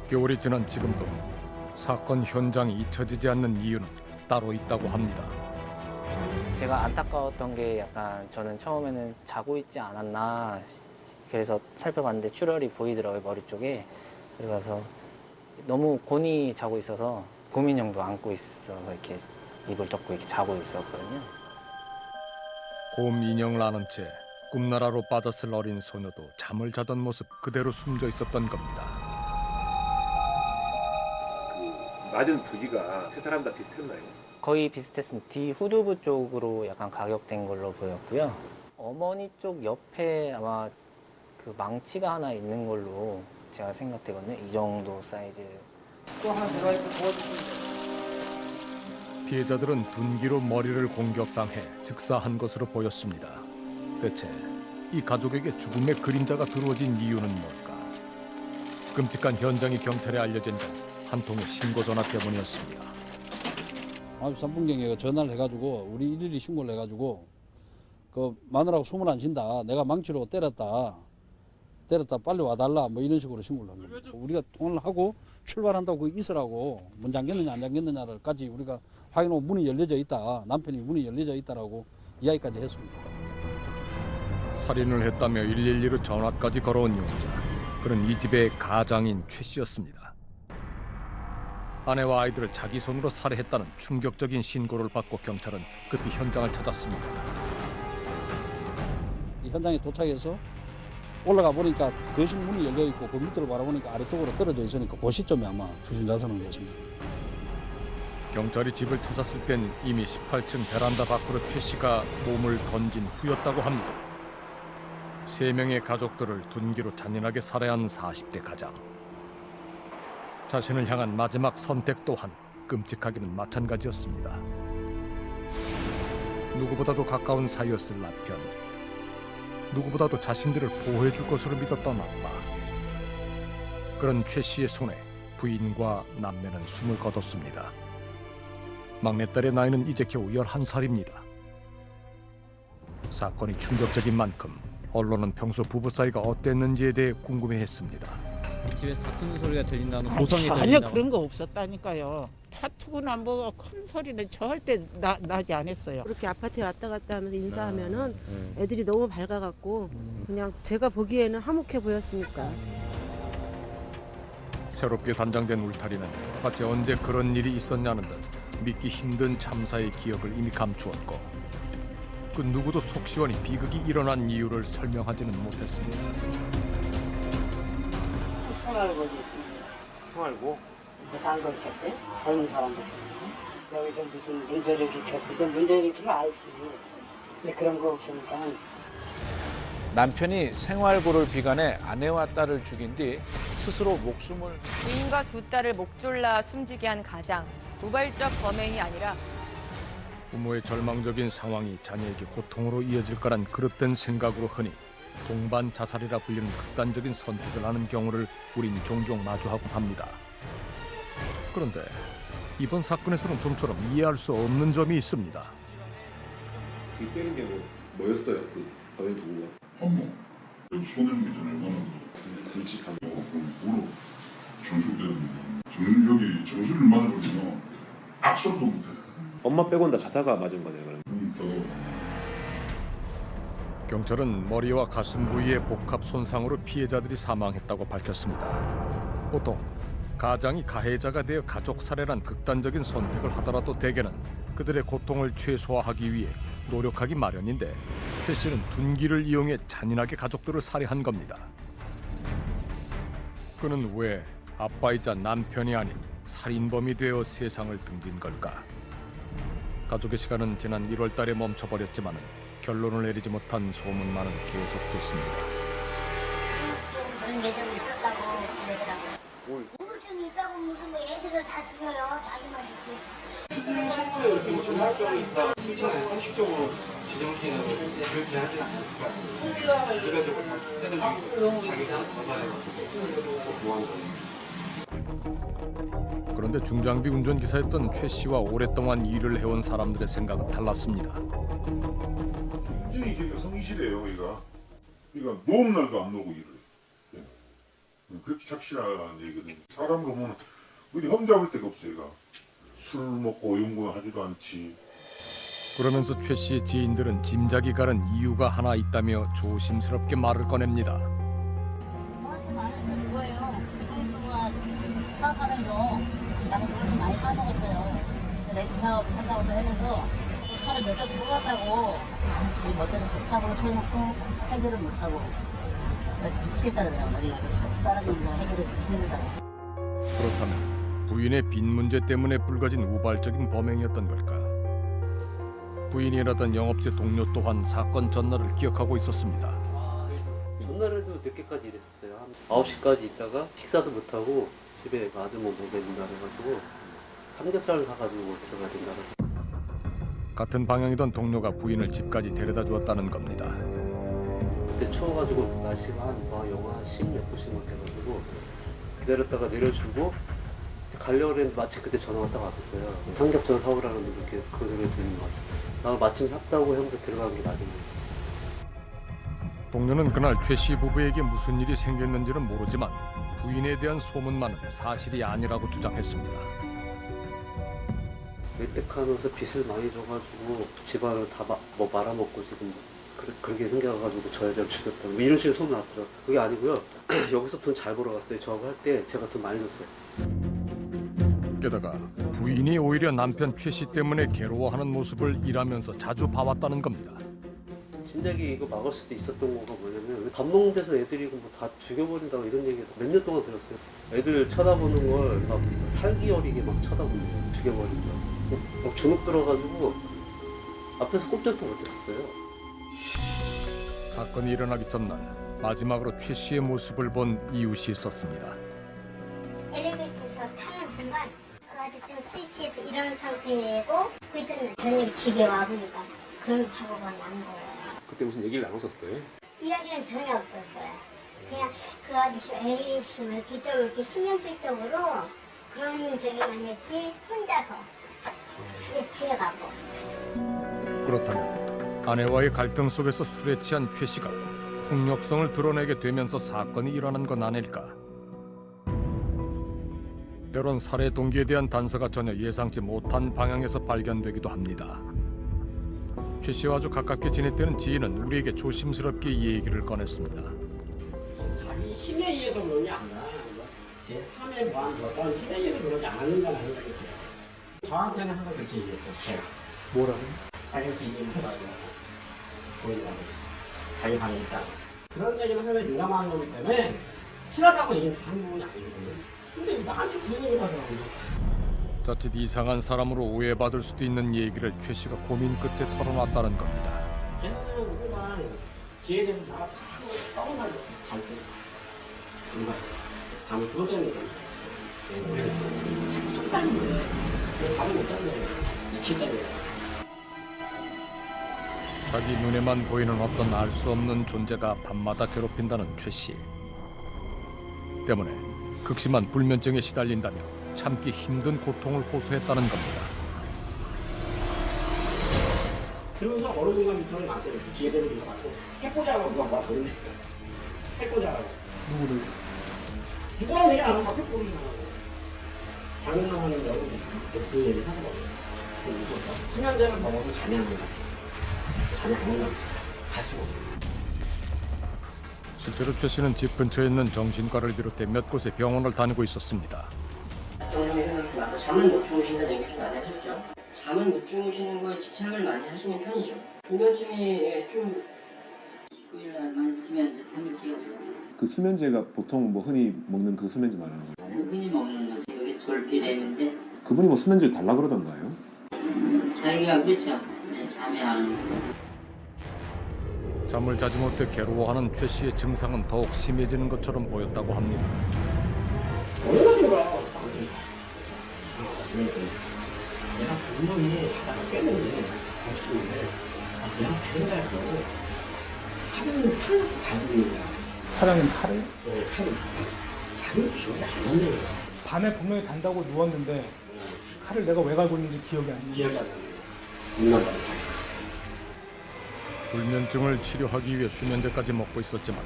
6개월이 지난 지금도 사건 현장이 잊혀지지 않는 이유는 따로 있다고 합니다. 제가 안타까웠던 게 약간 저는 처음에는 자고 있지 않았나 그래서 살펴봤는데 출혈이 보이더라고요, 머리 쪽에. 그래서 너무 곤히 자고 있어서 고민형도 안고 있어서 이렇게 입을 덮고 이렇게 자고 있었거든요. 곰 인형 나는 채 꿈나라로 빠졌을 어린 소녀도 잠을 자던 모습 그대로 숨져 있었던 겁니다. 맞은 부위가 세 사람 다 비슷했나요? 거의 비슷했습니다. 뒤 후두부 쪽으로 약간 가격된 걸로 보였고요. 어머니 쪽 옆에 아마 그 망치가 하나 있는 걸로 제가 생각되거든요. 이 정도 사이즈. 또 하나 들어가있고 도와주시면. 피해자들은 둔기로 머리를 공격당해 즉사한 것으로 보였습니다. 대체 이 가족에게 죽음의 그림자가 드러진 이유는 뭘까? 끔찍한 현장이 경찰에 알려진 건 한 통의 신고 전화 때문이었습니다. 93분경에 전화를 해가지고 우리 일일이 신고를 해가지고 그 마누라하고 숨을 안 쉰다. 내가 망치로 때렸다 빨리 와달라 뭐 이런 식으로 신고를 한 겁니다. 우리가 통화를 하고 출발한다고 거기 있으라고 문 잠겼느냐 안 잠겼느냐를까지 우리가 확인하고 문이 열려져 있다. 남편이 문이 열려져 있다라고 이야기까지 했습니다. 살인을 했다며 112로 전화까지 걸어온 용의자. 그는 이 집의 가장인 최 씨였습니다. 아내와 아이들을 자기 손으로 살해했다는 충격적인 신고를 받고 경찰은 급히 현장을 찾았습니다. 이 현장에 도착해서 올라가 보니까 거실 문이 열려 있고 그 밑으로 바라보니까 아래쪽으로 떨어져 있으니까 그 시점에 아마 투신 자살한 것입니다. 경찰이 집을 찾았을 땐 이미 18층 베란다 밖으로 최 씨가 몸을 던진 후였다고 합니다. 3명의 가족들을 둔기로 잔인하게 살해한 40대 가장. 자신을 향한 마지막 선택 또한 끔찍하기는 마찬가지였습니다. 누구보다도 가까운 사이였을 남편. 누구보다도 자신들을 보호해줄 것으로 믿었던 아빠. 그런 최 씨의 손에 부인과 남매는 숨을 거뒀습니다. 막내딸의 나이는 이제 겨우 11살입니다. 사건이 충격적인 만큼 언론은 평소 부부 사이가 어땠는지에 대해 궁금해했습니다. 집에서 다투는 소리가 들린다는 전혀 고성이 들린다고. 그런 거 없었다니까요. 다투거나 뭐 큰 소리는 절대 나지 않았어요. 그렇게 아파트에 왔다 갔다 하면서 인사하면은 애들이 너무 밝아갖고 그냥 제가 보기에는 화목해 보였으니까. 새롭게 단장된 울타리는 마치 언제 그런 일이 있었냐는 듯 믿기 힘든 참사의 기억을 이미 감추었고 그 누구도 속 시원히 비극이 일어난 이유를 설명하지는 못했습니다. 생활고지. 생활고? 딴 걸 켰어요? 젊은 사람들. 여기서 무슨 문제를 일으켰을 때 문제를 일으키면 알지. 근데 그런 거 없으니까. 남편이 생활고를 비관해 아내와 딸을 죽인 뒤 스스로 목숨을 부인과 두 딸을 목졸라 숨지게 한 가장. 우발적 범행이 아니라 부모의 절망적인 상황이 자녀에게 고통으로 이어질 거란 그릇된 생각으로 흔히 동반 자살이라 불리는 극단적인 선택을 하는 경우를 우린 종종 마주하곤 합니다. 그런데 이번 사건에서는 좀처럼 이해할 수 없는 점이 있습니다. 이 때린 게 뭐였어요? 그 너희 누구가? 한모 여기 손해는 있잖아요. 이거는 굵직한 무릎 전술 때렸는데 전술 여기 전술을 맞아버리면 악설도 못해. 엄마 빼곤 다 자다가 맞은 거네요, 그럼. 경찰은 머리와 가슴 부위의 복합 손상으로 피해자들이 사망했다고 밝혔습니다. 보통 가장이 가해자가 되어 가족 살해란 극단적인 선택을 하더라도 대개는 그들의 고통을 최소화하기 위해 노력하기 마련인데 최 씨는 둔기를 이용해 잔인하게 가족들을 살해한 겁니다. 그는 왜 아빠이자 남편이 아닌 살인범이 되어 세상을 등진 걸까? 가족의 시간은 지난 1월 달에 멈춰버렸지만 결론을 내리지 못한 소문만은 계속됐습니다. 그런 게 좀 있었다고 그러더라고요. 우울증이 있다고 무슨 뭐 애들을 다 죽여요. 자기만 죽지. 활동이 있다. 형식적으로 제정신으로 그렇게 하진 않았을 것 같아요. 그래가지고 다 때려주고 자기가 전화해가지고 뭐하는 거예요. 그런데 중장비 운전기사였던 최 씨와 오랫동안 일을 해온 사람들의 생각은 달랐습니다. 굉장히 성실해요, 얘가. 그러니까 노는 날도 안 놀고 일을 해. 그렇게 착실한 얘기거든요. 사람을 보면 어디 험잡을 데가 없어요. 얘가. 술 먹고 연구하지도 않지. 그러면서 최 씨의 지인들은 짐작이 가는 이유가 하나 있다며 조심스럽게 말을 꺼냅니다. 저한테 말하는 거예요. 형수가 사업하면서 나는 돈을 많이 까먹었어요. 렌트 사업 한다고 하면서 차를 몇 대 뽑았다고 이 멋대로 사고를 쳐놓고 해결을 못하고 미치겠다는 내가 머리가 다른 놈과 해결을 못합니다. 그렇다면 부인의 빚 문제 때문에 불거진 우발적인 범행이었던 걸까? 부인이라던 영업체 동료 또한 사건 전날을 기억하고 있었습니다. 전날에도 늦게까지 일했어요. 한 9시까지 있다가 식사도 못하고 집에 아주 뭐 된다 그래가지고 삼겹살 사가지고 들어가야 된다 그래서. 같은 방향이던 동료가 부인을 집까지 데려다 주었다는 겁니다. 그때 추워가지고 날씨가 한 영하 10몇 도씩 막 돼가지고 기다렸다가 내려주고 가려고 했는데 마침 그때 전화 왔다가 왔었어요. 삼겹살 사오라는 이렇게 그 소리를 들은 것 같아요. 나 마침 샀다고 하면서 들어간 게 나중에. 동료는 그날 최 씨 부부에게 무슨 일이 생겼는지는 모르지만 부인에 대한 소문만은 사실이 아니라고 주장했습니다. 웨테칸에서 빚을 많이 줘가지고 집안을 다 뭐 말아먹고 지금 그렇게 생겨가지고 저 여자를 죽였다 뭐 이런 식으로 소문 났더라고요. 그게 아니고요. 여기서 돈 잘 벌어갔어요. 저하고 할 때 제가 돈 많이 줬어요. 게다가 부인이 오히려 남편 최 씨 때문에 괴로워하는 모습을 일하면서 자주 봐왔다는 겁니다. 진작에 이거 막을 수도 있었던 거가 뭐냐면 밥 먹는 데서 애들이 뭐 다 죽여버린다고 이런 얘기 몇 년 동안 들었어요. 애들 쳐다보는 걸 막 살기 어리게 막 쳐다보는 죽여버린다. 막 주눅 들어가지고 앞에서 꼼짝도 못했어요. 사건이 일어나기 전날 마지막으로 최 씨의 모습을 본 이웃이 있었습니다. 엘리베이터에서 타는 순간 아저씨는 술 취해서 이런 상태고 그랬더니 저녁에 집에 와보니까 그런 사고가 난 거예요. 그때 무슨 얘기를 나눴었어요? 이야기는 전혀 없었어요. 그냥 그 아저씨가 에이씨 왜 이렇게 신경질적으로 그런 적이만 했지 혼자서 술에 취해가고. 그렇다면 아내와의 갈등 속에서 술에 취한 최 씨가 폭력성을 드러내게 되면서 사건이 일어난 건 아닐까? 때론 살해 동기에 대한 단서가 전혀 예상치 못한 방향에서 발견되기도 합니다. 최 씨와 아주 가깝게 지냈다는 지인은 우리에게 조심스럽게 이 얘기를 꺼냈습니다. 자기 힘에 의해서 그런 게 아니라 제3의 뭐 어떤 힘에 의해서 그러지 않았는가는 생각이 저한테는 항상 그렇게 얘기했어요. 제가 뭐라고? 자기 기질이 들어가고 보인다고 자기 방에 있다고 그런 얘기는 항상 유감한 거기 때문에 친하다고 얘기는 다 하는 부분이 아니거든요. 근데 나한테 무슨 얘기를 하더라고요. 자칫 이상한 사람으로 오해받을 수도 있는 얘기를 최 씨가 고민 끝에 털어놨다는 겁니다. 걔는 항상 지에 대해서 나가 자꾸 떠올라겠어. 잘 때. 뭔가 잠을 그것 때문에 좀 잤었어요. 자꾸 속 다니는 거예요. 잠을 못 잤네. 미치겠다고요. 자기 눈에만 보이는 어떤 알 수 없는 존재가 밤마다 괴롭힌다는 최 씨. 때문에 극심한 불면증에 시달린다며 참기 힘든 고통을 호소했다는 겁니다. 그러면서 어느 순간부터는 나한테 기회되는 거 같고 해보자고 막 그러네. 해보자고. 누구를? 누구랑 얘기 안 하고 자꾸 꼬리냐고. 장난하는 여러분 그 얘기 하더라고요. 무섭다. 수면제를 먹어도 잠이 안 온다. 잠이 안 온다. 가수. 실제로 최 씨는 집 근처에 있는 정신과를 비롯해 몇 곳의 병원을 다니고 있었습니다. 잠을 못 주무시는 얘기 좀 많이 하셨죠? 잠을 못 주무시는 거에 집착을 많이 하시는 편이죠. 불면증이 좀 19일 날만 수면제 3일씩 가지고 그 수면제가 보통 뭐 흔히 먹는 그 수면제 말하는 거예요? 흔히 먹는 거지. 여기 졸피뎀인데 그분이 뭐 수면제를 달라 그러던가요? 자기가 그렇죠. 잠이 안 오고. 잠을 자지 못해 괴로워하는 최 씨의 증상은 더욱 심해지는 것처럼 보였다고 합니다. 내가 분명히 자다가 깼는데 부수는데 내가 배운다고 사장님 칼을 달고 있는 거야. 사장님 칼을? 네, 칼을 기억이 안 나네요. 밤에 분명히 잔다고 누웠는데 칼을 내가 왜 갈고 있는지 기억이 안 나요. 기억이 안 나요. 눈난다는 사람. 불면증을 치료하기 위해 수면제까지 먹고 있었지만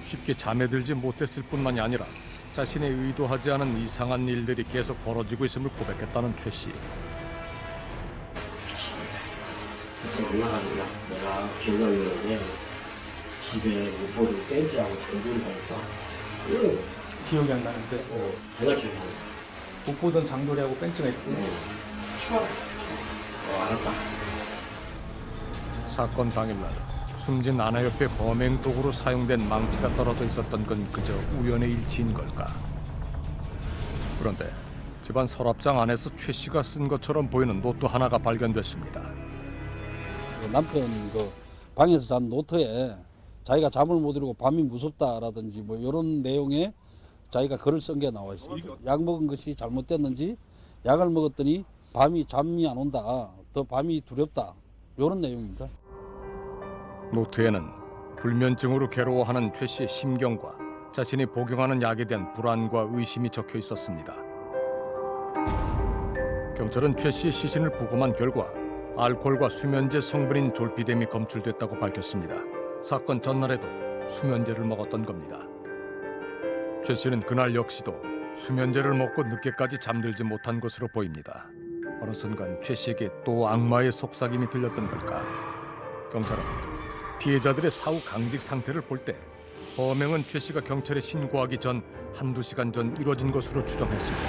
쉽게 잠에 들지 못했을 뿐만이 아니라 자신이 의도하지 않은 이상한 일들이 계속 벌어지고 있음을 고백했다는 최 씨. 올라가지고 내가 기억나는 집에 못 보던 벤츠하고 장군이 가니까 기억이 안 나는데 내가 기억이 나. 못 보던 장도리하고 벤츠가 있고 알았다. 사건 당일날 숨진 아내 옆에 범행 도구로 사용된 망치가 떨어져 있었던 건 그저 우연의 일치인 걸까? 그런데 집안 서랍장 안에서 최 씨가 쓴 것처럼 보이는 노트 하나가 발견됐습니다. 남편 그 방에서 잔 노트에 자기가 잠을 못 이루고 밤이 무섭다라든지 뭐 이런 내용의 자기가 글을 쓴 게 나와 있습니다. 약 먹은 것이 잘못됐는지 약을 먹었더니 밤이 잠이 안 온다. 더 밤이 두렵다. 이런 내용입니다. 노트에는 불면증으로 괴로워하는 최 씨의 심경과 자신이 복용하는 약에 대한 불안과 의심이 적혀 있었습니다. 경찰은 최 씨의 시신을 부검한 결과 알코올과 수면제 성분인 졸피뎀이 검출됐다고 밝혔습니다. 사건 전날에도 수면제를 먹었던 겁니다. 최 씨는 그날 역시도 수면제를 먹고 늦게까지 잠들지 못한 것으로 보입니다. 어느 순간 최 씨에게 또 악마의 속삭임이 들렸던 걸까? 경찰은 피해자들의 사후 강직 상태를 볼 때 범행은 최 씨가 경찰에 신고하기 전 한두 시간 전 이뤄진 것으로 추정했습니다.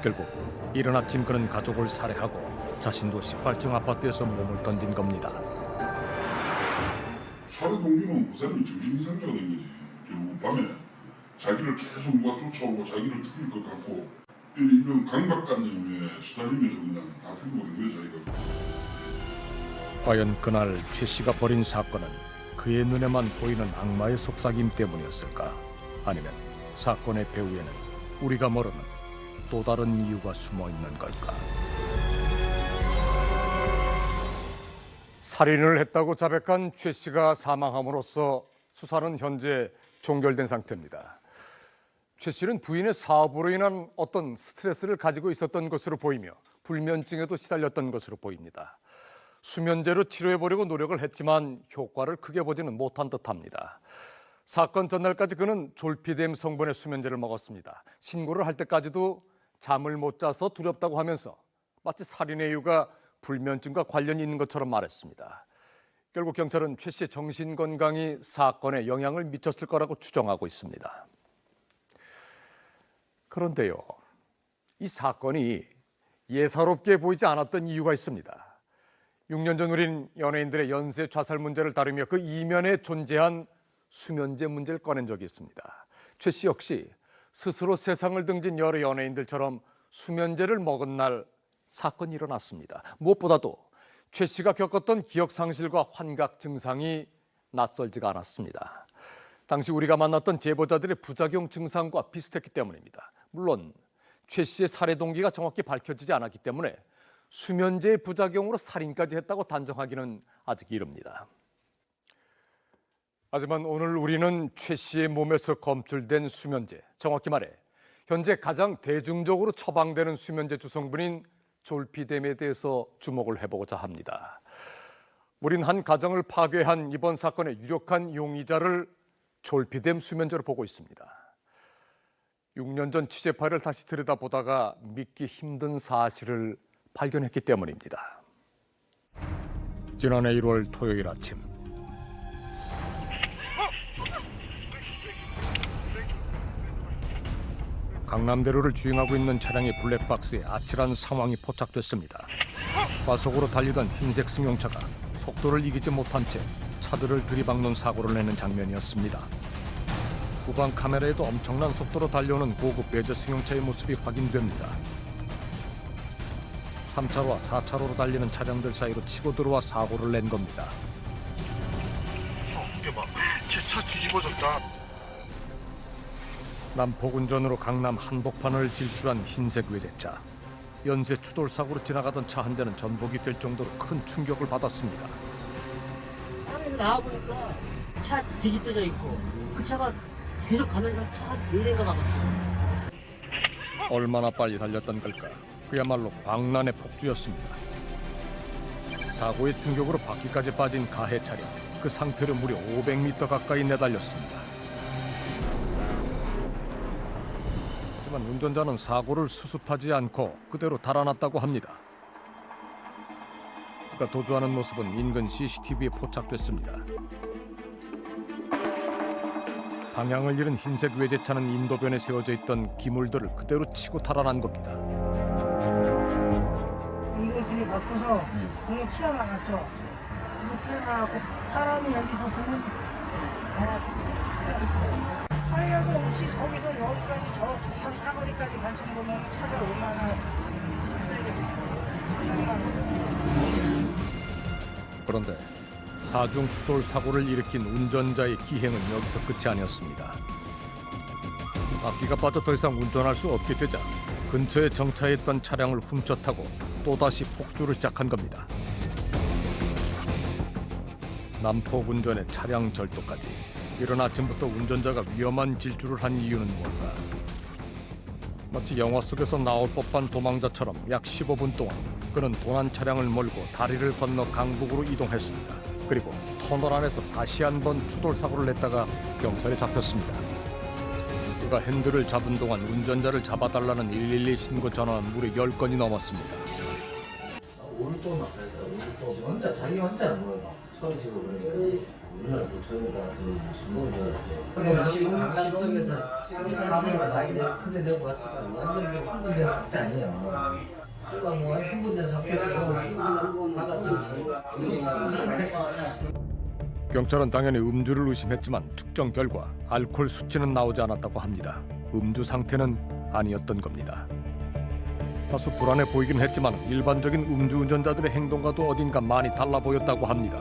결국 이른 아침 그는 가족을 살해하고 자신도 18층 아파트에서 몸을 던진 겁니다. 살해 동기는 그 사람이 정신이상자가 된 거지. 결국은 밤에 자기를 계속 누가 쫓아오고 자기를 죽일 것 같고 이런 강박관념에 시달리면서 그냥 다 죽어버린 거예요, 자기가. 과연 그날 최 씨가 벌인 사건은 그의 눈에만 보이는 악마의 속삭임 때문이었을까? 아니면 사건의 배후에는 우리가 모르는 또 다른 이유가 숨어 있는 걸까? 살인을 했다고 자백한 최 씨가 사망함으로써 수사는 현재 종결된 상태입니다. 최 씨는 부인의 사업으로 인한 어떤 스트레스를 가지고 있었던 것으로 보이며 불면증에도 시달렸던 것으로 보입니다. 수면제로 치료해보려고 노력을 했지만 효과를 크게 보지는 못한 듯합니다. 사건 전날까지 그는 졸피뎀 성분의 수면제를 먹었습니다. 신고를 할 때까지도 잠을 못 자서 두렵다고 하면서 마치 살인의 이유가 불면증과 관련이 있는 것처럼 말했습니다. 결국 경찰은 최 씨의 정신건강이 사건에 영향을 미쳤을 거라고 추정하고 있습니다. 그런데요, 이 사건이 예사롭게 보이지 않았던 이유가 있습니다. 6년 전 우린 연예인들의 연쇄 자살 문제를 다루며 그 이면에 존재한 수면제 문제를 꺼낸 적이 있습니다. 최 씨 역시 스스로 세상을 등진 여러 연예인들처럼 수면제를 먹은 날 사건이 일어났습니다. 무엇보다도 최 씨가 겪었던 기억 상실과 환각 증상이 낯설지가 않았습니다. 당시 우리가 만났던 제보자들의 부작용 증상과 비슷했기 때문입니다. 물론 최 씨의 살해 동기가 정확히 밝혀지지 않았기 때문에 수면제의 부작용으로 살인까지 했다고 단정하기는 아직 이릅니다. 하지만 오늘 우리는 최 씨의 몸에서 검출된 수면제, 정확히 말해 현재 가장 대중적으로 처방되는 수면제 주성분인 졸피뎀에 대해서 주목을 해보고자 합니다. 우린 한 가정을 파괴한 이번 사건의 유력한 용의자를 졸피뎀 수면제로 보고 있습니다. 6년 전 취재 파일을 다시 들여다보다가 믿기 힘든 사실을 발견했기 때문입니다. 지난해 1월 토요일 아침 강남대로를 주행하고 있는 차량의 블랙박스에 아찔한 상황이 포착됐습니다. 과속으로 달리던 흰색 승용차가 속도를 이기지 못한 채 차들을 들이박는 사고를 내는 장면이었습니다. 후방 카메라에도 엄청난 속도로 달려오는 고급 베이저 승용차의 모습이 확인됩니다. 3차로와 4차로로 달리는 차량들 사이로 치고 들어와 사고를 낸 겁니다. 이게 봐, 제 차 뒤집어졌다. 남포운전으로 강남 한복판을 질주한 흰색 외제차. 연쇄 추돌 사고로 지나가던 차 한 대는 전복이 될 정도로 큰 충격을 받았습니다. 안에서 나와보니까 차 뒤집혀져 있고 그 차가 계속 가면서 차 4대가 막았어요. 얼마나 빨리 달렸던 걸까? 그야말로 광란의 폭주였습니다. 사고의 충격으로 바퀴까지 빠진 가해 차량. 그 상태로 무려 500m 가까이 내달렸습니다. 하지만 운전자는 사고를 수습하지 않고 그대로 달아났다고 합니다. 그가 도주하는 모습은 인근 CCTV에 포착됐습니다. 방향을 잃은 흰색 외제차는 인도변에 세워져 있던 기물들을 그대로 치고 달아난 겁니다. 이것들이 바꿔서 공이 튀어나갔죠. 이거 튀어나가고 사람이 여기 있었으면 타이어도 없이 저기서 여기까지 저 사거리까지 갈 정도면 차가 얼마나 세겠어요. 그런데 사중 추돌 사고를 일으킨 운전자의 기행은 여기서 끝이 아니었습니다. 바퀴가 빠져 더 이상 운전할 수 없게 되자 근처에 정차했던 차량을 훔쳐 타고 또다시 폭주를 시작한 겁니다. 난폭 운전의 차량 절도까지. 이른 아침부터 운전자가 위험한 질주를 한 이유는 뭘까? 마치 영화 속에서 나올 법한 도망자처럼 약 15분 동안 그는 도난 차량을 몰고 다리를 건너 강북으로 이동했습니다. 그리고 터널 안에서 다시 한번 추돌 사고를 냈다가 경찰에 잡혔습니다. 그가 핸들을 잡은 동안 운전자를 잡아달라는 112 신고 전화는 무려 10건이 넘었습니다. 울고 막 울고 혼자 자기 혼자 뭐 소리 지르고 그러니까 우리나라 독서에다 근데 지금 강남 쪽에서 이 사람을 많이 크게 내고 왔으니까 완전 뭐 흥분된 상태 아니에요. 그러니까 뭐 흥분된 상태에서 경찰은 당연히 음주를 의심했지만 측정 결과 알코올 수치는 나오지 않았다고 합니다. 음주 상태는 아니었던 겁니다. 다소 불안해 보이긴 했지만 일반적인 음주운전자들의 행동과도 어딘가 많이 달라 보였다고 합니다.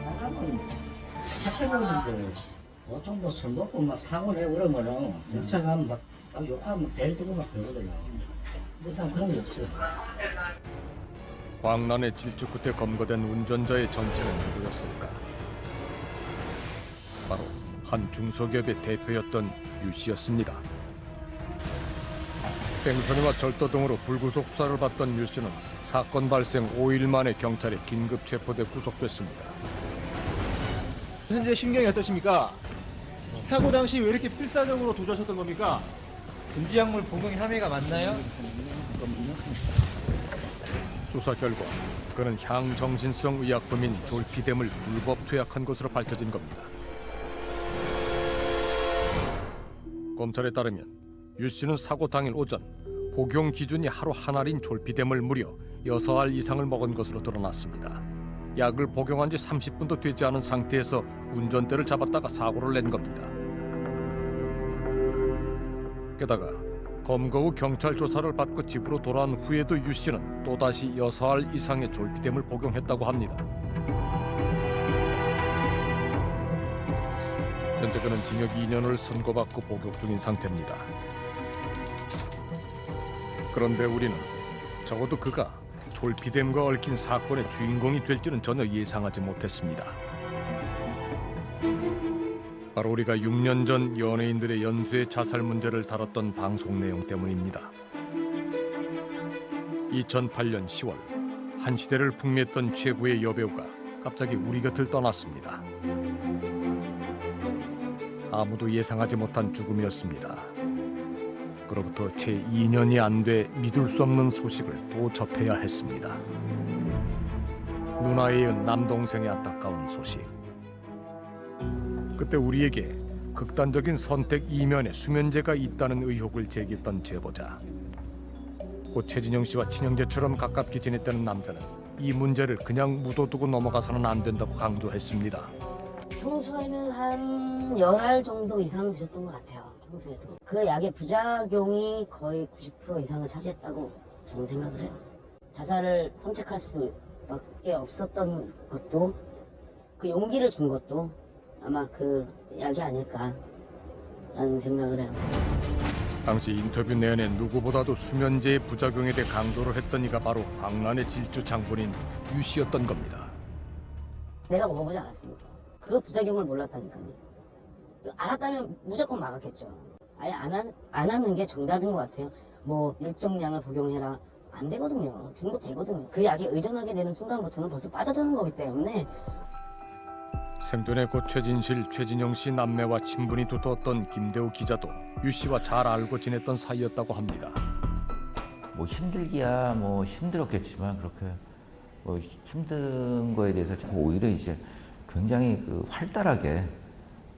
사람은 착해 보이는데 보통 뭐 술 먹고 막 사고 내고 그러면은 경찰 가면 막 욕하면 벨 두고 막 그러거든요. 무슨 그런 게 없어요. 광란의 질주 끝에 검거된 운전자의 정체는 누구였을까? 바로 한 중소기업의 대표였던 유 씨였습니다. 뺑소니와 절도 등으로 불구속 수사를 받던 유 씨는 사건 발생 5일 만에 경찰에 긴급 체포돼 구속됐습니다. 현재 심경이 어떠십니까? 사고 당시 왜 이렇게 필사적으로 도주하셨던 겁니까? 금지약물 복용 혐의가 맞나요? 수사 결과 그는 향정신성 의약품인 졸피뎀을 불법 투약한 것으로 밝혀진 겁니다. 검찰에 따르면 유 씨는 사고 당일 오전 복용 기준이 하루 한 알인 졸피뎀을 무려 6알 이상을 먹은 것으로 드러났습니다. 약을 복용한 지 30분도 되지 않은 상태에서 운전대를 잡았다가 사고를 낸 겁니다. 게다가 검거 후 경찰 조사를 받고 집으로 돌아온 후에도 유 씨는 또다시 6알 이상의 졸피뎀을 복용했다고 합니다. 현재 그는 징역 2년을 선고받고 복역 중인 상태입니다. 그런데 우리는 적어도 그가 졸피뎀과 얽힌 사건의 주인공이 될지는 전혀 예상하지 못했습니다. 바로 우리가 6년 전 연예인들의 연쇄 자살 문제를 다뤘던 방송 내용 때문입니다. 2008년 10월 한 시대를 풍미했던 최고의 여배우가 갑자기 우리 곁을 떠났습니다. 아무도 예상하지 못한 죽음이었습니다. 그로부터 채 2년이 안 돼 믿을 수 없는 소식을 또 접해야 했습니다. 누나에 이은 남동생의 안타까운 소식. 그때 우리에게 극단적인 선택 이면에 수면제가 있다는 의혹을 제기했던 제보자. 곧 최진영 씨와 친형제처럼 가깝게 지냈다는 남자는 이 문제를 그냥 묻어두고 넘어가서는 안 된다고 강조했습니다. 평소에는 한 10알 정도 이상 드셨던 것 같아요. 평소에도. 그 약의 부작용이 거의 90% 이상을 차지했다고 저는 생각을 해요. 자살을 선택할 수밖에 없었던 것도 그 용기를 준 것도 아마 그 약이 아닐까라는 생각을 해요. 당시 인터뷰 내내 누구보다도 수면제의 부작용에 대해 강조를 했던 이가 바로 광란의 질주 장본인 유 씨였던 겁니다. 내가 먹어보지 않았으니까. 그 부작용을 몰랐다니까요. 알았다면 무조건 막았겠죠. 아예 안 하는 게 정답인 것 같아요. 뭐 일정량을 복용해라. 안 되거든요. 중독되거든요. 그 약에 의존하게 되는 순간부터는 벌써 빠져드는 거기 때문에 생전에 고 최진실, 최진영 씨 남매와 친분이 두터웠던 김대우 기자도 유 씨와 잘 알고 지냈던 사이였다고 합니다. 뭐 힘들기야 뭐 힘들었겠지만 그렇게 뭐 힘든 거에 대해서 오히려 이제 굉장히 그 활달하게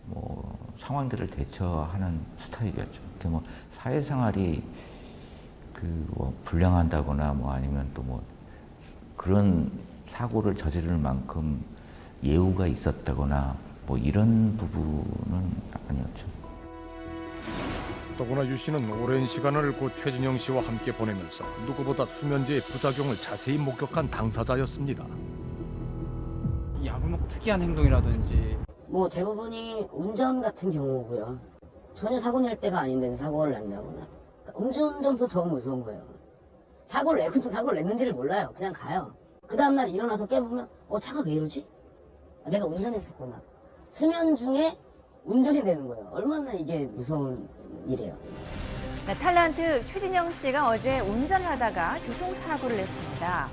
뭐 상황들을 대처하는 스타일이었죠. 그 뭐 사회생활이 그 뭐 불량한다거나 뭐 아니면 또 뭐 그런 사고를 저지를 만큼 예우가 있었다거나 뭐 이런 부분은 아니었죠. 더구나 유 씨는 오랜 시간을 고 최진영 씨와 함께 보내면서 누구보다 수면제의 부작용을 자세히 목격한 당사자였습니다. 약을 먹고 특이한 행동이라든지 뭐 대부분이 운전 같은 경우고요. 전혀 사고 낼 때가 아닌데 사고를 낸다거나. 그러니까 음주운전도 더 무서운 거예요. 사고를 내고도 사고를 냈는지를 몰라요. 그냥 가요. 그 다음날 일어나서 깨보면 차가 왜 이러지? 내가 운전했었구나. 수면 중에 운전이 되는 거예요. 얼마나 이게 무서운 일이에요. 탤런트 최진영 씨가 어제 운전을 하다가 교통사고를 냈습니다.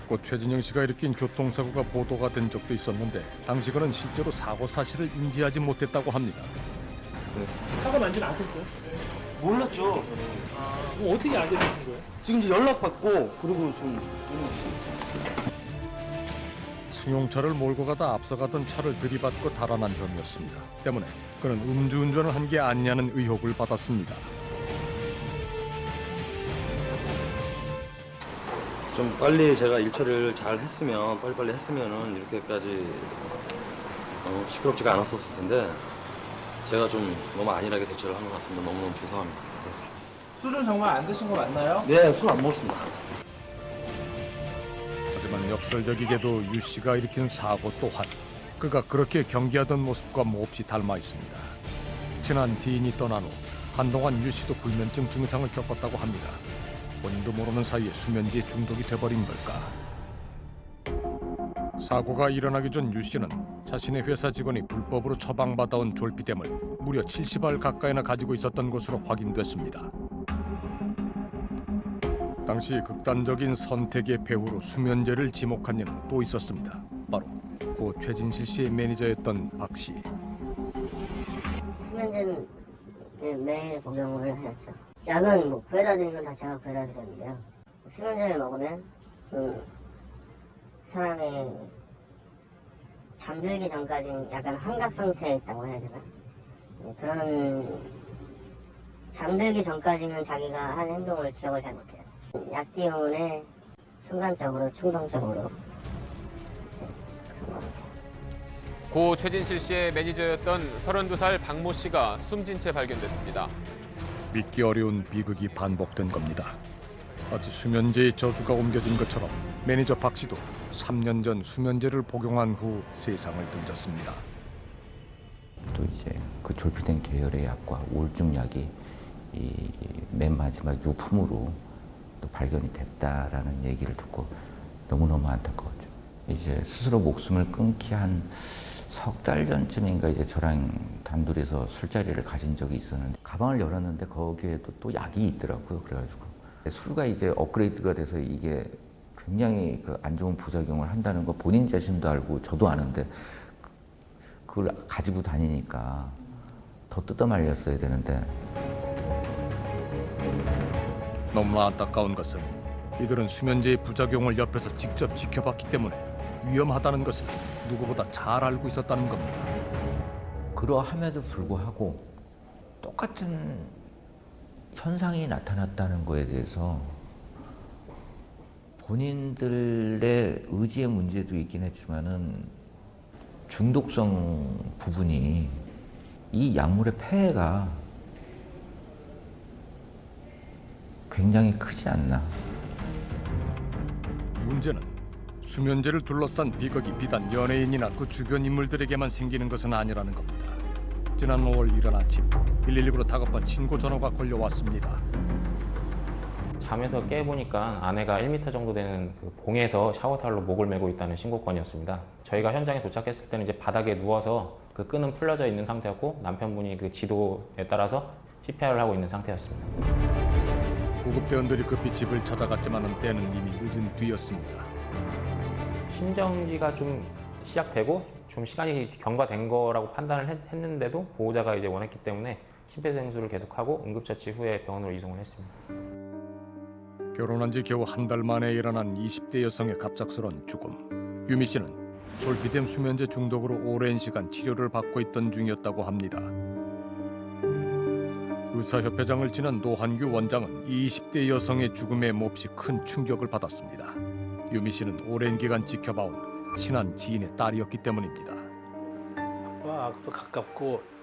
고 최진영 씨가 일으킨 교통사고가 보도가 된 적도 있었는데 당시 그는 실제로 사고 사실을 인지하지 못했다고 합니다. 사고 난지 아셨어요? 몰랐죠. 그럼 어떻게 알게 되신 거예요? 지금 이제 연락받고 그리고 지금 승용차를 몰고 가다 앞서가던 차를 들이받고 달아난 혐의였습니다. 때문에 그는 음주운전을 한 게 아니냐는 의혹을 받았습니다. 좀 빨리 제가 일 처리를 잘 했으면 빨리빨리 했으면은 이렇게까지 시끄럽지가 않았었을 텐데 제가 좀 너무 안일하게 대처를 한 것 같습니다. 너무너무 죄송합니다. 술은 정말 안 드신 거 맞나요? 네, 술 안 먹었습니다. 하지만 역설적이게도 유 씨가 일으킨 사고 또한 그가 그렇게 경계하던 모습과 몹시 닮아 있습니다. 친한 지인이 떠난 후 한동안 유 씨도 불면증 증상을 겪었다고 합니다. 본인도 모르는 사이에 수면제에 중독이 돼버린 걸까? 사고가 일어나기 전 유 씨는 자신의 회사 직원이 불법으로 처방받아온 졸피뎀을 무려 70알 가까이나 가지고 있었던 것으로 확인됐습니다. 당시 극단적인 선택의 배후로 수면제를 지목한 이는 또 있었습니다. 바로 고 최진실 씨의 매니저였던 박 씨. 수면제는 매일 복용을 하셨죠. 약은 뭐 구해다 드리면 다 제가 구해다 드렸는데요. 수면제를 먹으면 사람이 잠들기 전까지 약간 환각 상태에 있다고 해야 되나? 그런 잠들기 전까지는 자기가 한 행동을 기억을 잘 못해요. 약 기운에 순간적으로 충동적으로 고 최진실 씨의 매니저였던 32살 박모 씨가 숨진 채 발견됐습니다. 믿기 어려운 비극이 반복된 겁니다. 마치 수면제의 저주가 옮겨진 것처럼 매니저 박 씨도 3년 전 수면제를 복용한 후 세상을 등졌습니다. 또 이제 그 졸피뎀 계열의 약과 우울증 약이 이 맨 마지막 유품으로 또 발견이 됐다라는 얘기를 듣고 너무너무 안타까웠죠. 이제 스스로 목숨을 끊기 한 석 달 전쯤인가 이제 저랑 단둘이서 술자리를 가진 적이 있었는데 가방을 열었는데 거기에도 또 약이 있더라고요. 그래가지고 술과 이제 업그레이드가 돼서 이게 굉장히 그 안 좋은 부작용을 한다는 거 본인 자신도 알고 저도 아는데 그걸 가지고 다니니까 더 뜯어 말렸어야 되는데. 너무나 안타까운 것은 이들은 수면제의 부작용을 옆에서 직접 지켜봤기 때문에 위험하다는 것을 누구보다 잘 알고 있었다는 겁니다. 그러함에도 불구하고 똑같은 현상이 나타났다는 거에 대해서 본인들의 의지의 문제도 있긴 했지만은 중독성 부분이 이 약물의 폐해가 굉장히 크지 않나. 문제는 수면제를 둘러싼 비극이 비단 연예인이나 그 주변 인물들에게만 생기는 것은 아니라는 겁니다. 지난 5월 이른 아침 119로 다급한 신고 전화가 걸려왔습니다. 잠에서 깨보니까 아내가 1m 정도 되는 그 봉에서 샤워타올로 목을 메고 있다는 신고건이었습니다. 저희가 현장에 도착했을 때는 이제 바닥에 누워서 그 끈은 풀려져 있는 상태였고 남편분이 그 지도에 따라서 CPR을 하고 있는 상태였습니다. 구급대원들이 급히 집을 찾아갔지만 때는 이미 늦은 뒤였습니다. 심정지가 좀 시작되고 좀 시간이 경과된 거라고 판단을 했는데도 보호자가 이제 원했기 때문에 심폐소생술을 계속하고 응급처치 후에 병원으로 이송을 했습니다. 결혼한 지 겨우 한 달 만에 일어난 20대 여성의 갑작스런 죽음. 유미 씨는 졸피뎀 수면제 중독으로 오랜 시간 치료를 받고 있던 중이었다고 합니다. 의사협회장을 지낸 노한규 원장은 20대 여성의 죽음에 몹시 큰 충격을 받았습니다. 유미 씨는 오랜 기간 지켜봐온 친한 지인의 딸이었기 때문입니다. 아빠하고도 가깝고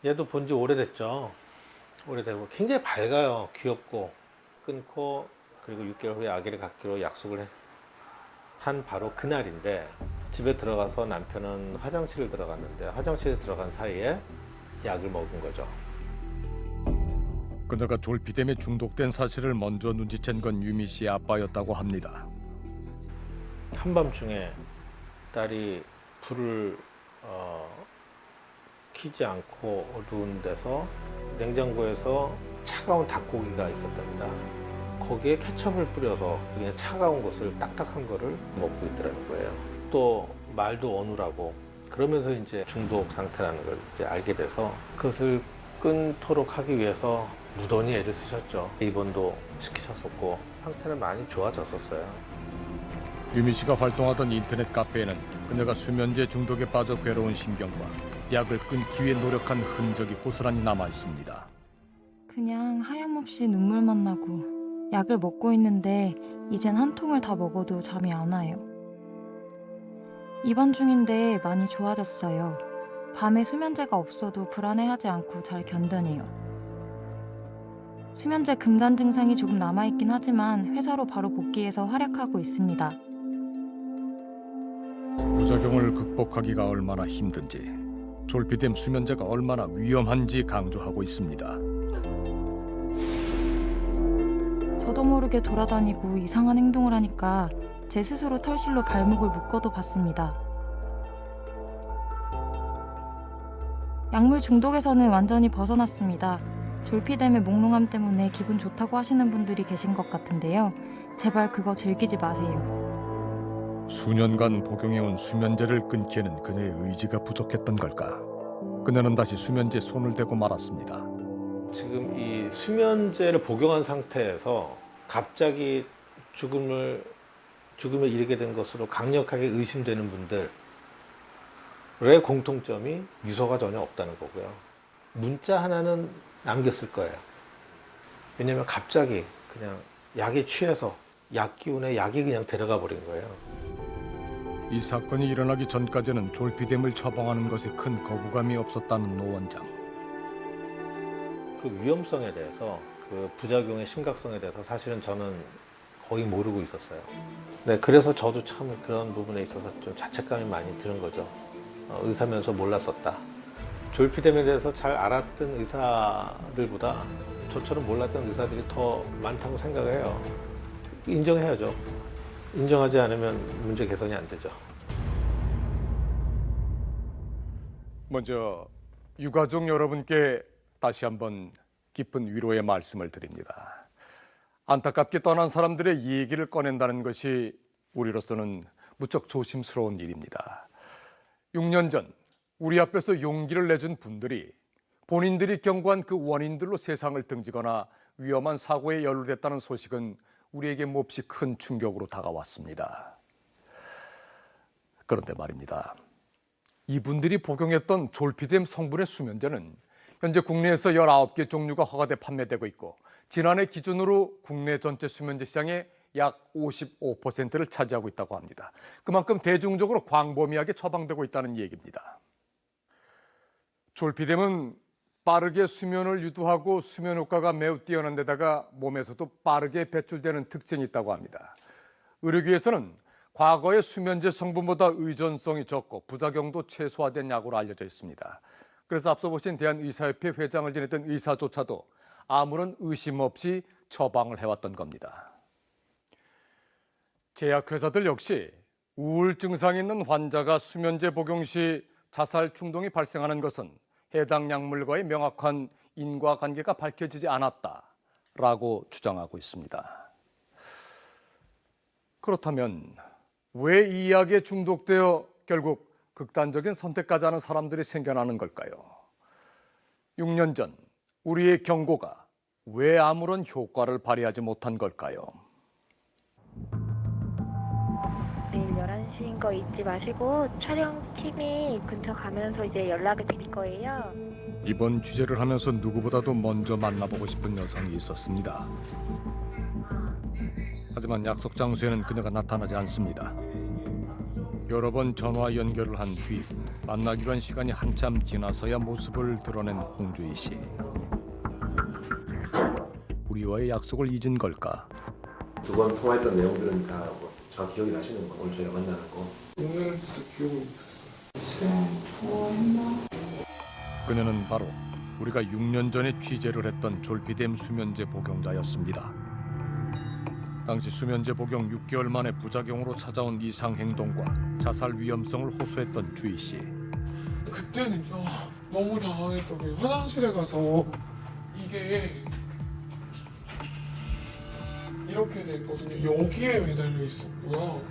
얘도 본 지 오래됐죠. 오래되고 굉장히 밝아요. 귀엽고. 끊고 그리고 6개월 후에 아기를 갖기로 약속을 한 바로 그날인데 집에 들어가서 남편은 화장실을 들어갔는데 화장실에 들어간 사이에 약을 먹은 거죠. 그녀가 졸피뎀에 중독된 사실을 먼저 눈치챈 건 유미 씨의 아빠였다고 합니다. 한밤중에 딸이 불을 켜지 않고 어두운 데서 냉장고에서 차가운 닭고기가 있었답니다. 거기에 케첩을 뿌려서 그냥 차가운 것을 딱딱한 거를 먹고 있더라는 거예요. 또 말도 어눌하고 그러면서 이제 중독 상태라는 걸 이제 알게 돼서 그것을 끊도록 하기 위해서 무던히 애를 쓰셨죠. 입원도 시키셨었고 상태는 많이 좋아졌었어요. 유미 씨가 활동하던 인터넷 카페에는 그녀가 수면제 중독에 빠져 괴로운 심경과 약을 끊기 위해 노력한 흔적이 고스란히 남아 있습니다. 그냥 하염없이 눈물만 나고 약을 먹고 있는데 이젠 한 통을 다 먹어도 잠이 안 와요. 입원 중인데 많이 좋아졌어요. 밤에 수면제가 없어도 불안해하지 않고 잘 견뎌내요. 수면제 금단 증상이 조금 남아있긴 하지만 회사로 바로 복귀해서 활약하고 있습니다. 부작용을 극복하기가 얼마나 힘든지, 졸피뎀 수면제가 얼마나 위험한지 강조하고 있습니다. 저도 모르게 돌아다니고 이상한 행동을 하니까 제 스스로 털실로 발목을 묶어도 봤습니다. 약물 중독에서는 완전히 벗어났습니다. 졸피뎀의 몽롱함 때문에 기분 좋다고 하시는 분들이 계신 것 같은데요. 제발 그거 즐기지 마세요. 수년간 복용해온 수면제를 끊기에는 그녀의 의지가 부족했던 걸까? 그녀는 다시 수면제에 손을 대고 말았습니다. 지금 이 수면제를 복용한 상태에서 갑자기 죽음에 이르게 된 것으로 강력하게 의심되는 분들의 공통점이 유서가 전혀 없다는 거고요. 문자 하나는 남겼을 거예요. 왜냐하면 갑자기 그냥 약에 취해서 약 기운에 약이 그냥 들어가 버린 거예요. 이 사건이 일어나기 전까지는 졸피뎀을 처방하는 것에 큰 거부감이 없었다는 노 원장. 그 위험성에 대해서, 그 부작용의 심각성에 대해서 사실은 저는 거의 모르고 있었어요. 네, 그래서 저도 참 그런 부분에 있어서 좀 자책감이 많이 드는 거죠. 의사면서 몰랐었다. 졸피뎀에 대해서 잘 알았던 의사들보다 저처럼 몰랐던 의사들이 더 많다고 생각을 해요. 인정해야죠. 인정하지 않으면 문제 개선이 안 되죠. 먼저 유가족 여러분께 다시 한번 깊은 위로의 말씀을 드립니다. 안타깝게 떠난 사람들의 얘기를 꺼낸다는 것이 우리로서는 무척 조심스러운 일입니다. 6년 전 우리 앞에서 용기를 내준 분들이 본인들이 경고한 그 원인들로 세상을 등지거나 위험한 사고에 연루됐다는 소식은 우리에게 몹시 큰 충격으로 다가왔습니다. 그런데 말입니다. 이분들이 복용했던 졸피뎀 성분의 수면제는 현재 국내에서 19개 종류가 허가돼 판매되고 있고 지난해 기준으로 국내 전체 수면제 시장의 약 55%를 차지하고 있다고 합니다. 그만큼 대중적으로 광범위하게 처방되고 있다는 얘기입니다. 졸피뎀은 빠르게 수면을 유도하고 수면 효과가 매우 뛰어난 데다가 몸에서도 빠르게 배출되는 특징이 있다고 합니다. 의료계에서는 과거의 수면제 성분보다 의존성이 적고 부작용도 최소화된 약으로 알려져 있습니다. 그래서 앞서 보신 대한의사협회 회장을 지냈던 의사조차도 아무런 의심 없이 처방을 해왔던 겁니다. 제약회사들 역시 우울 증상이 있는 환자가 수면제 복용 시 자살 충동이 발생하는 것은 해당 약물과의 명확한 인과관계가 밝혀지지 않았다라고 주장하고 있습니다. 그렇다면 왜 이 이야기에 중독되어 결국 극단적인 선택까지 하는 사람들이 생겨나는 걸까요? 6년 전 우리의 경고가 왜 아무런 효과를 발휘하지 못한 걸까요? 내일 11시인 거 잊지 마시고 촬영팀이 근처 가면서 이제 연락을 드릴 거예요. 이번 취재를 하면서 누구보다도 먼저 만나보고 싶은 여성이 있었습니다. 하지만 약속 장소에는 그녀가 나타나지 않습니다. 여러 번 전화 연결을 한 뒤 만나기로 한 시간이 한참 지나서야 모습을 드러낸 홍주희 씨. 우리와의 약속을 잊은 걸까? 두 번 통화했던 내용들은 다 저 기억이 나시는 거? 오늘 저희가 만나는 거? 오늘은 진짜 기억을 못했어요. 그녀는 바로 우리가 6년 전에 취재를 했던 졸피뎀 수면제 복용자였습니다. 당시 수면제 복용 6개월 만에 부작용으로 찾아온 이상 행동과 자살 위험성을 호소했던 주희 씨. 그때는요 너무 당황했던 게 화장실에 가서 이게 이렇게 됐거든요. 여기에 매달려 있었고요.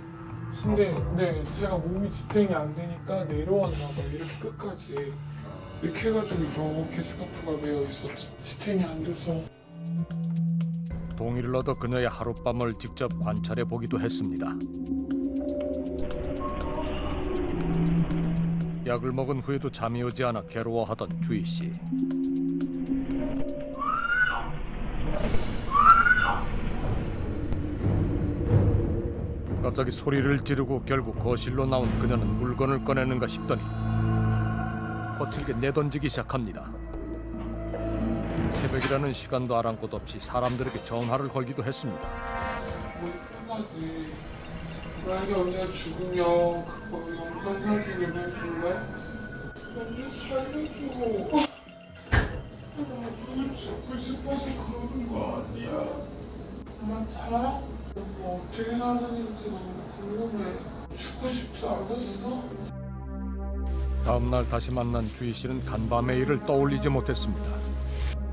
근데 제가 몸이 지탱이 안 되니까 내려왔나 봐요. 이렇게 끝까지 이렇게 해가지고 이렇게 스카프가 매여 있었죠. 지탱이 안 돼서. 동의를 얻어 그녀의 하룻밤을 직접 관찰해 보기도 했습니다. 약을 먹은 후에도 잠이 오지 않아 괴로워하던 주희 씨. 갑자기 소리를 지르고 결국 거실로 나온 그녀는 물건을 꺼내는가 싶더니 거칠게 내던지기 시작합니다. 새벽이라는 시간도 아랑곳 없이 사람들에게 전화를 걸기도 했습니다. 끝까지 만약에 언니가 죽으면 그거 영상 사진을 해줄래? 언니 살려줘. 진짜 나 누굴 죽고 싶어서 그러는 거 아니야. 맞아? 뭐 어떻게 사는지 너무 궁금해. 죽고 싶지 않았어? 다음 날 다시 만난 주희 씨는 간밤의 일을 떠올리지 못했습니다.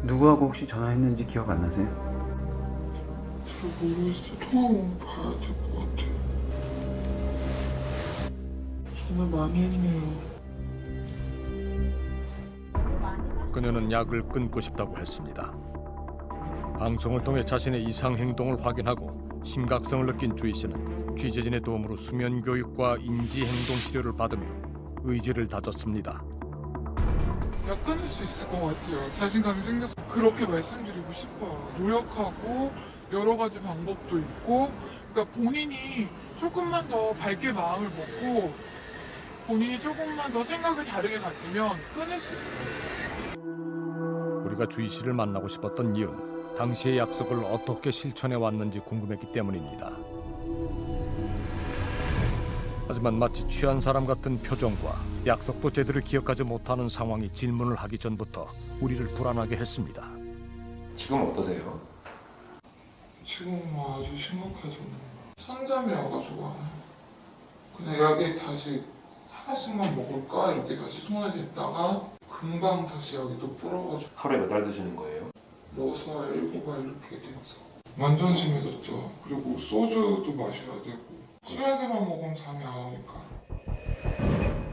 누구하고 혹시 전화했는지 기억 안 나세요? 잘 모르겠어. 통화만 봐야 될 것 같아. 전화 많이 했네요. 그녀는 약을 끊고 싶다고 했습니다. 방송을 통해 자신의 이상 행동을 확인하고 심각성을 느낀 주희 씨는 취재진의 도움으로 수면 교육과 인지 행동 치료를 받으며 의지를 다졌습니다. 약 끊을 수 있을 것 같아요. 자신감이 생겨서 그렇게 말씀드리고 싶어요. 노력하고 여러 가지 방법도 있고, 그러니까 본인이 조금만 더 밝게 마음을 먹고 본인이 조금만 더 생각을 다르게 가지면 끊을 수 있어요. 우리가 주희 씨를 만나고 싶었던 이유는 당시의 약속을 어떻게 실천해 왔는지 궁금했기 때문입니다. 하지만 마치 취한 사람 같은 표정과 약속도 제대로 기억하지 못하는 상황이 질문을 하기 전부터 우리를 불안하게 했습니다. 지금 어떠세요? 지금은 아주 심각하죠. 선잠이 와가지고 그냥 약이 다시 하나씩만 먹을까 이렇게 다시 손에 댔다가 금방 다시 약이 또 불어가지고 하루에 몇 알 드시는 거예요? 6알, 7알 이렇게 돼서 완전 심해졌죠. 그리고 소주도 마셔야 되고 수면제만 먹으면 잠이 안 오니까.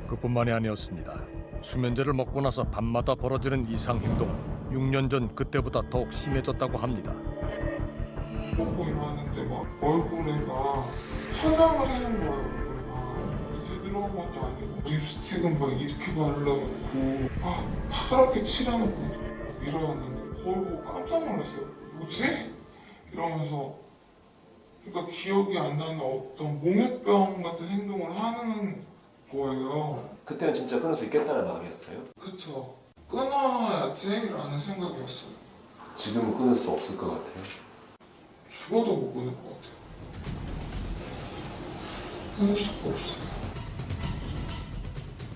그뿐만이 아니었습니다. 수면제를 먹고 나서 밤마다 벌어지는 이상 행동은 6년 전 그때보다 더욱 심해졌다고 합니다. 먹고 일어났는데 막 얼굴에 막 화장을 하는 거예요. 얼굴에 제대로 한 것도 아니고 립스틱은 막 이렇게 발라놓고 파랗게 칠해놓고 이러였는데 거울 보고 깜짝 놀랐어요. 뭐지? 이러면서 그러니까 기억이 안 나는 어떤 몽유병 같은 행동을 하는 거예요. 그때는 진짜 끊을 수 있겠다는 마음이었어요? 그쵸. 끊어야지라는 생각이었어요. 지금은 끊을 수 없을 것 같아요. 죽어도 못 끊을 것 같아요. 끊을 수가 없어요.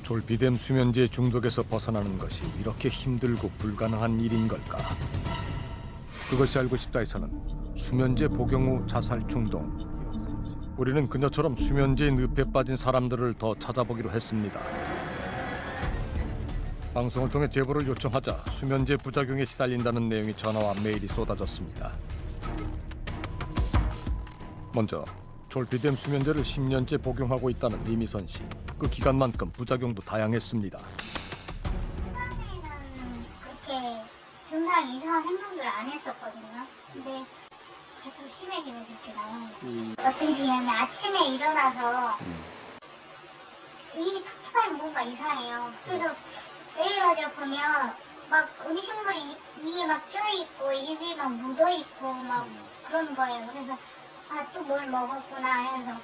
졸피뎀 수면제 중독에서 벗어나는 것이 이렇게 힘들고 불가능한 일인 걸까? 그것이 알고 싶다에서는 수면제 복용 후 자살 충동. 우리는 그녀처럼 수면제의 늪에 빠진 사람들을 더 찾아보기로 했습니다. 방송을 통해 제보를 요청하자 수면제 부작용에 시달린다는 내용의 전화와 메일이 쏟아졌습니다. 먼저 졸피뎀 수면제를 10년째 복용하고 있다는 이미선 씨. 그 기간만큼 부작용도 다양했습니다. 그렇게 증상 이상한 행동들을 안 했었거든요. 근데 갈수록 심해지면서 이렇게 나오는 거예요. 어떤 식이냐면 아침에 일어나서 입이 텁텁하면 뭔가 이상해요. 그래서 왜 이러죠 보면 막 음식물이 입에 막 껴있고 입이 막 묻어있고 막 그런 거예요. 그래서 아, 또 뭘 먹었구나 해서.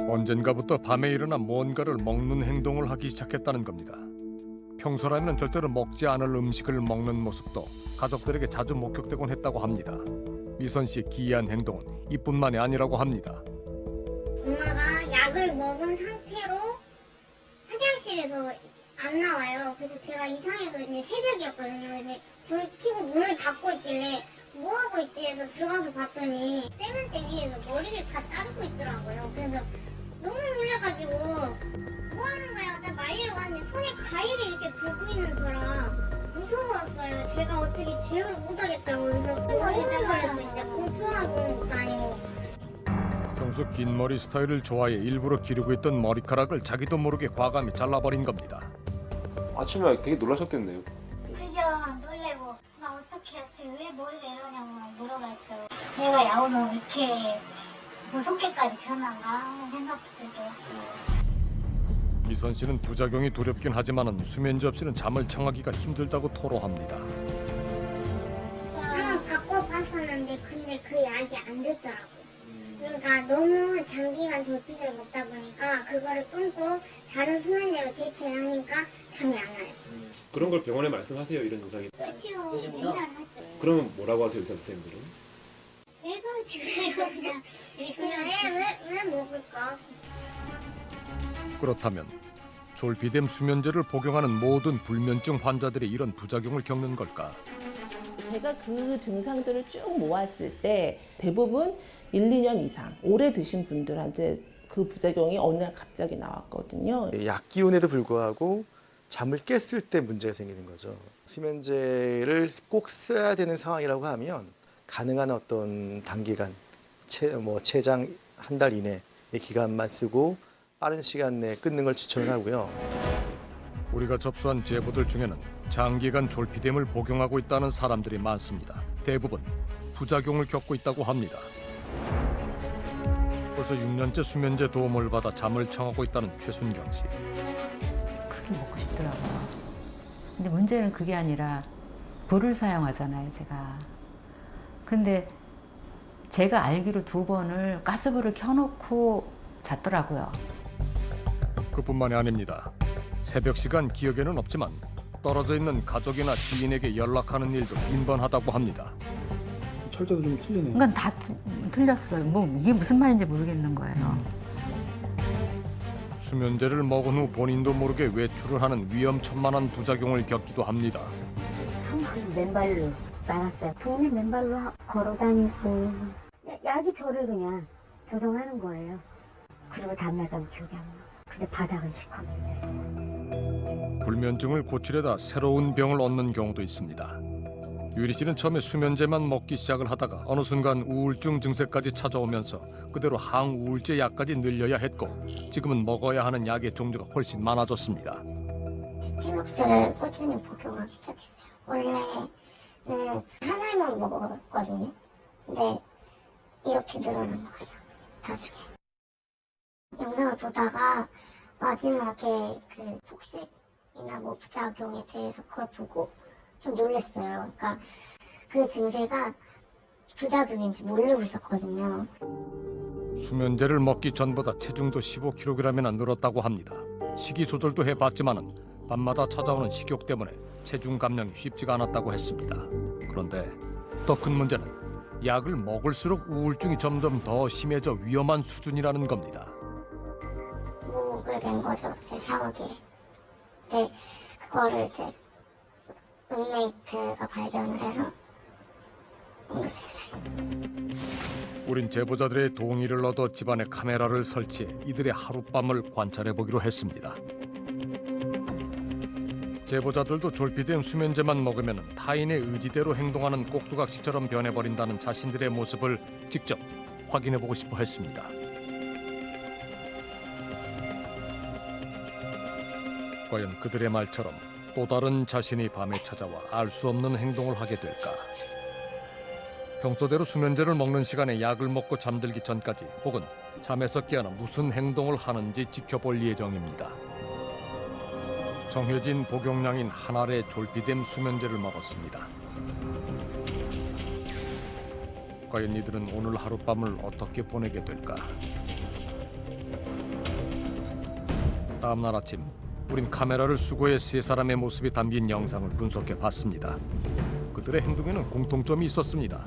언젠가부터 밤에 일어나 뭔가를 먹는 행동을 하기 시작했다는 겁니다. 평소라면 절대로 먹지 않을 음식을 먹는 모습도 가족들에게 자주 목격되곤 했다고 합니다. 미선 씨의 기이한 행동은 이뿐만이 아니라고 합니다. 엄마가 약을 먹은 상태로 화장실에서 안 나와요. 그래서 제가 이상해서 이제 새벽이었거든요. 그래서 불 켜고 문을 닫고 있길래 뭐 하고 있지 해서 들어가서 봤더니 세면대 위에서 머리를 다 자르고 있더라고요. 그래서 너무 놀라가지고 뭐 하는 거야? 나 말리려고 하는데 손에 가위를 이렇게 들고 있는 거라 무서웠어요. 제가 어떻게 제어를 못하겠다고. 그래서 머리를 잘라서 진짜 공포하고 것도 아니고. 평소 긴 머리 스타일을 좋아해 일부러 기르고 있던 머리카락을 자기도 모르게 과감히 잘라버린 겁니다. 아침에 되게 놀라셨겠네요. 그죠. 놀래고 나 어떻게 왜 머리가 이러냐고 물어봤죠. 내가 야오면 이렇게 무섭게까지 변한가 하는 생각도 들고요. 미선 씨는 부작용이 두렵긴 하지만은 수면제 없이는 잠을 청하기가 힘들다고 토로합니다. 한번 바꿔봤었는데 근데 그 약이 안 됐더라고. 그러니까 너무 장기간 졸피를 먹다 보니까 그거를 끊고 다른 수면제로 대체를 하니까 잠이 안 와요. 그런 걸 병원에 말씀하세요, 이런 증상이? 그치요. 맨날 하죠. 그러면 뭐라고 하세요, 의사 선생님들은? 왜 그러지 그래요. 그냥 왜 먹을까? 그렇다면 졸피뎀 수면제를 복용하는 모든 불면증 환자들이 이런 부작용을 겪는 걸까? 제가 그 증상들을 쭉 모았을 때 대부분 1, 2년 이상 오래 드신 분들한테 그 부작용이 어느 날 갑자기 나왔거든요. 약 기운에도 불구하고 잠을 깼을 때 문제가 생기는 거죠. 수면제를 꼭 써야 되는 상황이라고 하면 가능한 어떤 단기간, 최장 한 달 이내의 기간만 쓰고 빠른 시간 내에 끊는 걸 추천하고요. 우리가 접수한 제보들 중에는 장기간 졸피뎀을 복용하고 있다는 사람들이 많습니다. 대부분 부작용을 겪고 있다고 합니다. 벌써 6년째 수면제 도움을 받아 잠을 청하고 있다는 최순경 씨. 그렇게 먹고 싶더라고요. 근데 문제는 그게 아니라 불을 사용하잖아요, 제가. 근데 제가 알기로 2번을 가스불을 켜놓고 잤더라고요. 그뿐만이 아닙니다. 새벽 시간 기억에는 없지만 떨어져 있는 가족이나 지인에게 연락하는 일도 빈번하다고 합니다. 철저도 좀 틀리네요. 그러니까 다 틀렸어요. 뭐 이게 무슨 말인지 모르겠는 거예요. 수면제를 먹은 후 본인도 모르게 외출을 하는 위험천만한 부작용을 겪기도 합니다. 항상 맨발로 나갔어요. 동네 맨발로 걸어다니고 약이 저를 그냥 조종하는 거예요. 그리고 다음날 가면 기억이 안 나. 근데 바닥은 시커멓죠. 불면증을 고치려다 새로운 병을 얻는 경우도 있습니다. 유리 씨는 처음에 수면제만 먹기 시작을 하다가 어느 순간 우울증 증세까지 찾아오면서 그대로 항우울제 약까지 늘려야 했고 지금은 먹어야 하는 약의 종류가 훨씬 많아졌습니다. 스티록스를 꾸준히 복용하기 시작했어요. 원래는 한 알만 먹었거든요. 근데 이렇게 늘어난 거예요. 나중에. 영상을 보다가 마지막에 그 폭식이나 뭐 부작용에 대해서 그걸 보고 좀 놀랐어요. 그러니까 그 증세가 부작용인지 모르고 있었거든요. 수면제를 먹기 전보다 체중도 15kg이나 늘었다고 합니다. 식이 조절도 해봤지만은 밤마다 찾아오는 식욕 때문에 체중 감량이 쉽지가 않았다고 했습니다. 그런데 더 큰 문제는 약을 먹을수록 우울증이 점점 더 심해져 위험한 수준이라는 겁니다. 목을 맨 거죠, 제 샤워기에. 근데 그거를 이제 룸메이트가 발견을 해서 응급실에. 우린 제보자들의 동의를 얻어 집안에 카메라를 설치해 이들의 하룻밤을 관찰해보기로 했습니다. 제보자들도 졸피뎀 수면제만 먹으면 타인의 의지대로 행동하는 꼭두각시처럼 변해버린다는 자신들의 모습을 직접 확인해보고 싶어 했습니다. 과연 그들의 말처럼 또 다른 자신이 밤에 찾아와 알 수 없는 행동을 하게 될까? 평소대로 수면제를 먹는 시간에 약을 먹고 잠들기 전까지 혹은 잠에서 깨어나 무슨 행동을 하는지 지켜볼 예정입니다. 정해진 복용량인 한 알의 졸피뎀 수면제를 먹었습니다. 과연 이들은 오늘 하룻밤을 어떻게 보내게 될까? 다음 날 아침, 우린 카메라를 수거해 세 사람의 모습이 담긴 영상을 분석해 봤습니다. 그들의 행동에는 공통점이 있었습니다.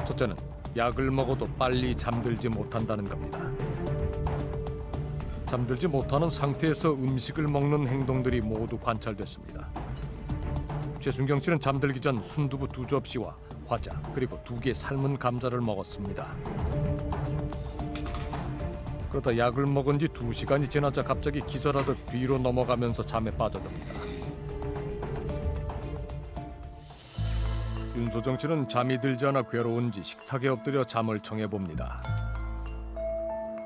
첫째는 약을 먹어도 빨리 잠들지 못한다는 겁니다. 잠들지 못하는 상태에서 음식을 먹는 행동들이 모두 관찰됐습니다. 최순경 씨는 잠들기 전 순두부 2접시와 과자 그리고 2개 삶은 감자를 먹었습니다. 그러다 약을 먹은 지 2시간이 지나자 갑자기 기절하듯 뒤로 넘어가면서 잠에 빠져듭니다. 윤소정 씨는 잠이 들지 않아 괴로운지 식탁에 엎드려 잠을 청해봅니다.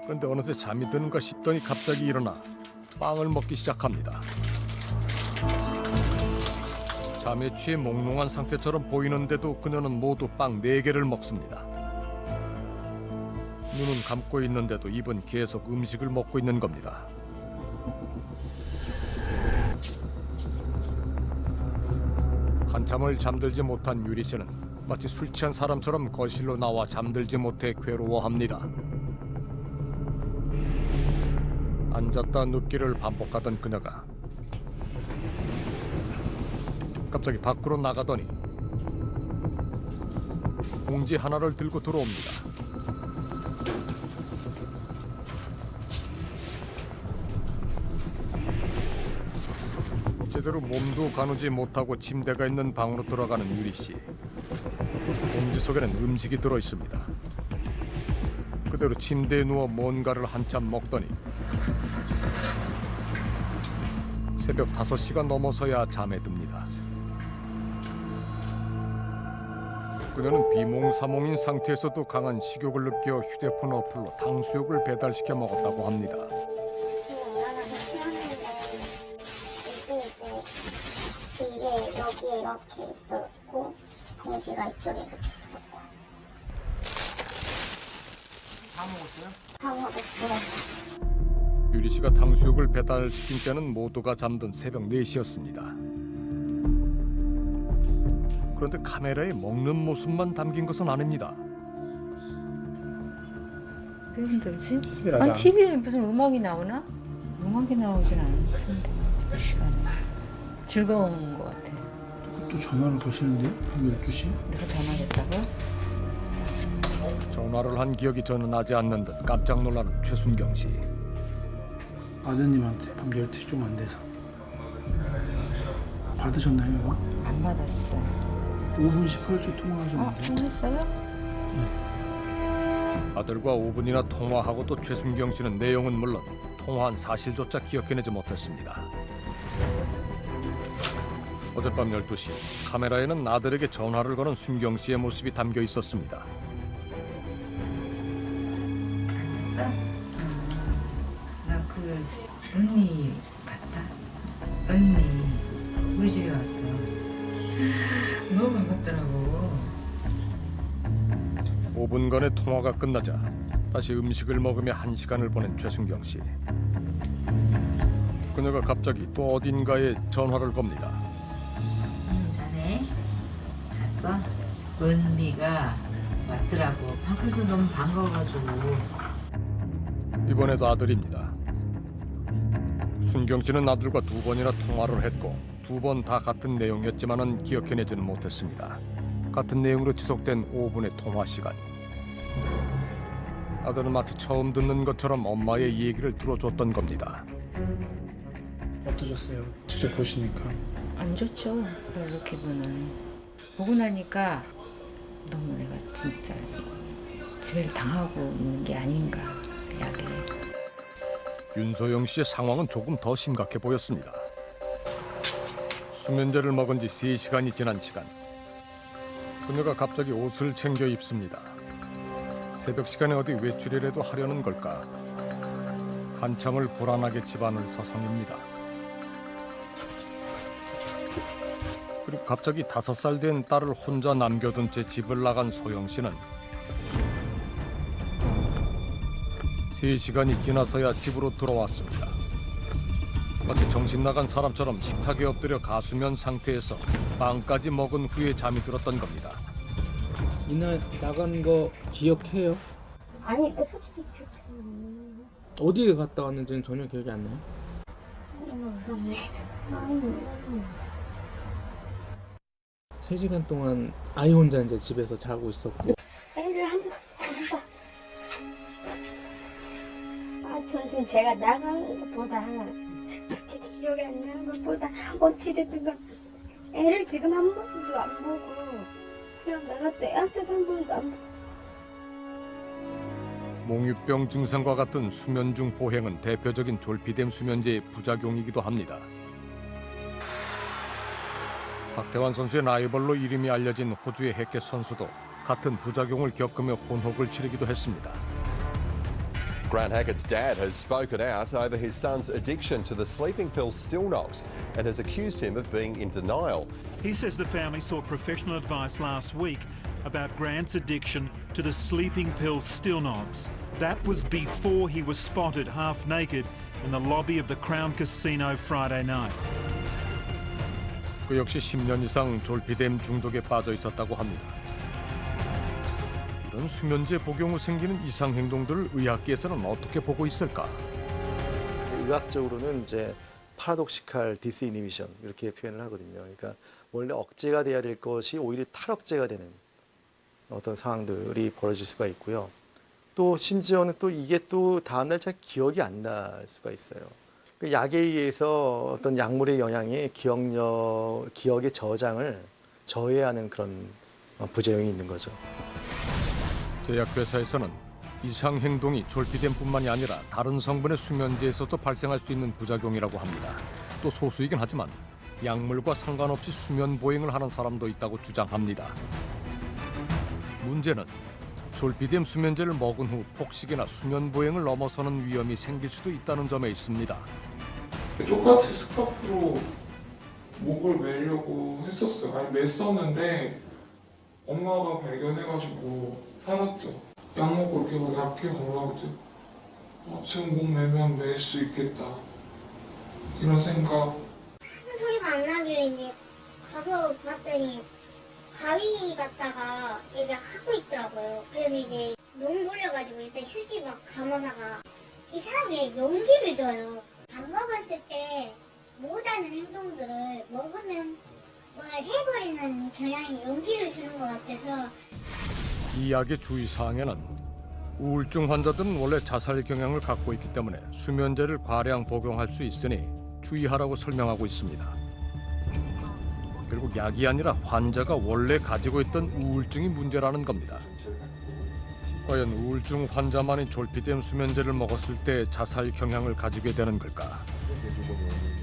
그런데 어느새 잠이 드는가 싶더니 갑자기 일어나 빵을 먹기 시작합니다. 잠에 취해 몽롱한 상태처럼 보이는데도 그녀는 모두 빵 4개를 먹습니다. 눈은 감고 있는데도 입은 계속 음식을 먹고 있는 겁니다. 한참을 잠들지 못한 유리 씨는 마치 술 취한 사람처럼 거실로 나와 잠들지 못해 괴로워합니다. 앉았다 눕기를 반복하던 그녀가 갑자기 밖으로 나가더니 봉지 하나를 들고 들어옵니다. 제대로 몸도 가누지 못하고 침대가 있는 방으로 들어가는 유리 씨. 봉지 속에는 음식이 들어 있습니다. 그대로 침대에 누워 뭔가를 한참 먹더니 새벽 5시가 넘어서야 잠에 듭니다. 그녀는 비몽사몽인 상태에서도 강한 식욕을 느껴 휴대폰 어플로 탕수육을 배달시켜 먹었다고 합니다. 이게 여기에 이렇게 있었고 봉지가 이쪽에 이렇게 있었고. 다 먹었어요? 다 먹었어요. 유리 씨가 탕수육을 배달시킨 때는 모두가 잠든 새벽 4시였습니다. 그런데 카메라에 먹는 모습만 담긴 것은 아닙니다. 왜 힘들지? 아니 TV에 무슨 음악이 나오나? 음악이 나오진 않는데 이 시간에 즐거운 것 같아. 또 전화를 거시는데요? 밤 12시? 내가 전화했다고? 전화를 한 기억이 저는 나지 않는 듯 깜짝 놀라는 최순경 씨. 아드님한테 밤 12시 좀 안 돼서. 받으셨나요, 이거? 안 받았어. 5분 18초 통화하셨는데. 통화했어요? 아들과 5분이나 통화하고 또 최순경 씨는 내용은 물론 통화한 사실조차 기억해내지 못했습니다. 어젯밤 12시 카메라에는 아들에게 전화를 거는 순경 씨의 모습이 담겨 있었습니다. 나 그 언니 봤다. 언니 우리 집에 왔어. 너무 반갑더라고. 5분간의 통화가 끝나자 다시 음식을 먹으며 1시간을 보낸 최순경 씨. 그녀가 갑자기 또 어딘가에 전화를 겁니다. 자네 잤어? 언니가 왔더라고. 그래서 너무 반가워가지고. 이번에도 아들입니다. 순경 씨는 아들과 2번이나 통화를 했고 2번 다 같은 내용이었지만은 기억해내지는 못했습니다. 같은 내용으로 지속된 5분의 통화 시간. 아들은 마치 처음 듣는 것처럼 엄마의 얘기를 들어줬던 겁니다. 어떠셨어요? 직접 보시니까. 안 좋죠. 별로 기분은. 보고 나니까 너무 내가 진짜 지배를 당하고 있는 게 아닌가. 약에. 윤소영 씨의 상황은 조금 더 심각해 보였습니다. 수면제를 먹은 지 3시간이 지난 시간. 그녀가 갑자기 옷을 챙겨 입습니다. 새벽 시간에 어디 외출이라도 하려는 걸까? 한참을 불안하게 집안을 서성입니다. 그리고 갑자기 5살 된 딸을 혼자 남겨둔 채 집을 나간 소영 씨는 3시간이 지나서야 집으로 돌아왔습니다. 마치 정신 나간 사람처럼 식탁에 엎드려 가수면 상태에서 빵까지 먹은 후에 잠이 들었던 겁니다. 이날 나간 거 기억해요? 아니 솔직히 어디에 갔다 왔는지는 전혀 기억이 안 나요? 너무 무섭네. 3시간 동안 아이 혼자 이제 집에서 자고 있었고. 애를 한번 본다. 전신 제가 나간 것보다 그렇게 기억이 안 나는 것보다 어찌됐든 간 애를 지금 한 번도 안 보고 그냥 내가 애한테도 한 번도 안 보고. 몽유병 증상과 같은 수면 중 보행은 대표적인 졸피뎀 수면제의 부작용이기도 합니다. 박태환 선수의 라이벌로 이름이 알려진 호주의 해켓 선수도 같은 부작용을 겪으며 혼혹을 치르기도 했습니다. Grant Hackett's dad has spoken out over his son's addiction to the sleeping pill Stilnox and has accused him of being in denial. He says the family sought professional advice last week about Grant's addiction to the sleeping pill Stilnox. That was before he was spotted half naked in the lobby of the Crown Casino Friday night. 그 역시 10년 이상 졸피뎀 중독에 빠져 있었다고 합니다. 이런 수면제 복용 후 생기는 이상 행동들을 의학계에서는 어떻게 보고 있을까? 의학적으로는 이제 파라독시칼 디스이니비션 이렇게 표현을 하거든요. 그러니까 원래 억제가 돼야 될 것이 오히려 탈억제가 되는 어떤 상황들이 벌어질 수가 있고요. 또 심지어는 또 이게 또 다음날 잘 기억이 안 날 수가 있어요. 그 약에 의해서 어떤 약물의 영향이 기억의 저장을 저해하는 그런 부작용이 있는 거죠. 제약회사에서는 이상 행동이 졸피뎀뿐만이 아니라 다른 성분의 수면제에서도 발생할 수 있는 부작용이라고 합니다. 또 소수이긴 하지만 약물과 상관없이 수면 보행을 하는 사람도 있다고 주장합니다. 문제는 졸피뎀 수면제를 먹은 후 폭식이나 수면 보행을 넘어서는 위험이 생길 수도 있다는 점에 있습니다. 똑같이 스카프로 목을 매려고 했었어요. 아니 맸었는데 엄마가 발견해가지고 살았죠. 약 먹고 이렇게 막 약해 올라오죠. 지금 목 매면 맬 수 있겠다 이런 생각. 큰 소리가 안 나길래 이제 가서 봤더니 가위 갖다가 이게 하고 있더라고요. 그래서 이제 너무 놀려가지고 일단 휴지 막 감아다가 이 사람이 용기를 줘요. 밥 먹었을 때 못하는 행동들을 먹으면 뭔가 해버리는 경향이 용기를 주는 것 같아서. 이 약의 주의사항에는 우울증 환자들은 원래 자살 경향을 갖고 있기 때문에 수면제를 과량 복용할 수 있으니 주의하라고 설명하고 있습니다. 결국 약이 아니라 환자가 원래 가지고 있던 우울증이 문제라는 겁니다. 과연 우울증 환자만이 졸피뎀 수면제를 먹었을 때 자살 경향을 가지게 되는 걸까?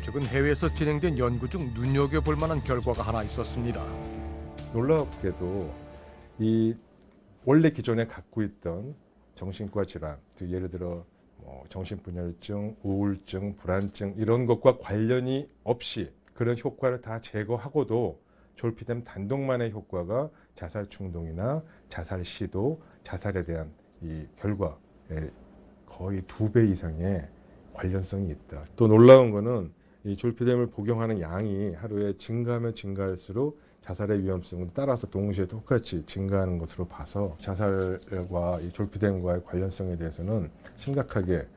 최근 해외에서 진행된 연구 중 눈여겨볼 만한 결과가 하나 있었습니다. 놀랍게도 이 원래 기존에 갖고 있던 정신과 질환, 예를 들어 정신분열증, 우울증, 불안증 이런 것과 관련이 없이 그런 효과를 다 제거하고도 졸피뎀 단독만의 효과가 자살 충동이나 자살 시도, 자살에 대한 이 결과에 거의 2배 이상의 관련성이 있다. 또 놀라운 거는 이 졸피뎀을 복용하는 양이 하루에 증가하면 증가할수록 자살의 위험성은 따라서 동시에 똑같이 증가하는 것으로 봐서 자살과 이 졸피뎀과의 관련성에 대해서는 심각하게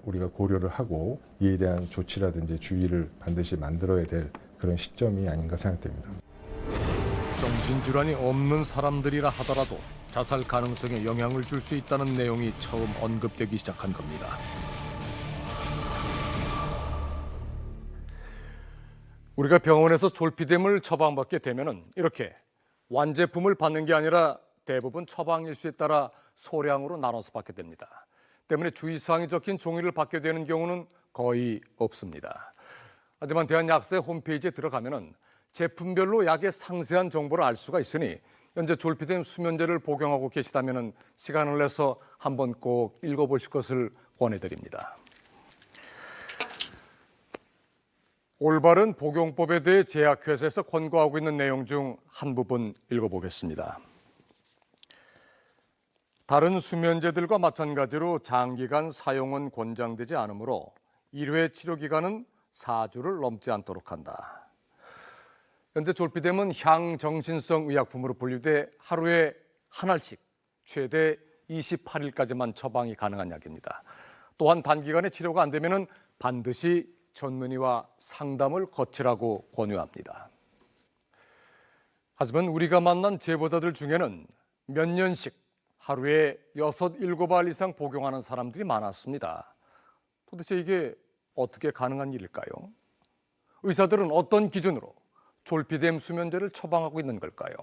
우리가 고려를 하고 이에 대한 조치라든지 주의를 반드시 만들어야 될 그런 시점이 아닌가 생각됩니다. 정신질환이 없는 사람들이라 하더라도 자살 가능성에 영향을 줄 수 있다는 내용이 처음 언급되기 시작한 겁니다. 우리가 병원에서 졸피뎀을 처방받게 되면은 이렇게 완제품을 받는 게 아니라 대부분 처방 일수에 따라 소량으로 나눠서 받게 됩니다. 때문에 주의사항이 적힌 종이를 받게 되는 경우는 거의 없습니다. 하지만 대한약사의 홈페이지에 들어가면은 제품별로 약의 상세한 정보를 알 수가 있으니 현재 졸피뎀 수면제를 복용하고 계시다면 시간을 내서 한번 꼭 읽어보실 것을 권해드립니다. 올바른 복용법에 대해 제약회사에서 권고하고 있는 내용 중 한 부분 읽어보겠습니다. 다른 수면제들과 마찬가지로 장기간 사용은 권장되지 않으므로 1회 치료 기간은 4주를 넘지 않도록 한다. 현재 졸피뎀은 향정신성 의약품으로 분류돼 하루에 한 알씩 최대 28일까지만 처방이 가능한 약입니다. 또한 단기간에 치료가 안 되면 반드시 전문의와 상담을 거치라고 권유합니다. 하지만 우리가 만난 제보자들 중에는 몇 년씩 하루에 6, 7알 이상 복용하는 사람들이 많았습니다. 도대체 이게 어떻게 가능한 일일까요? 의사들은 어떤 기준으로 졸피뎀 수면제를 처방하고 있는 걸까요?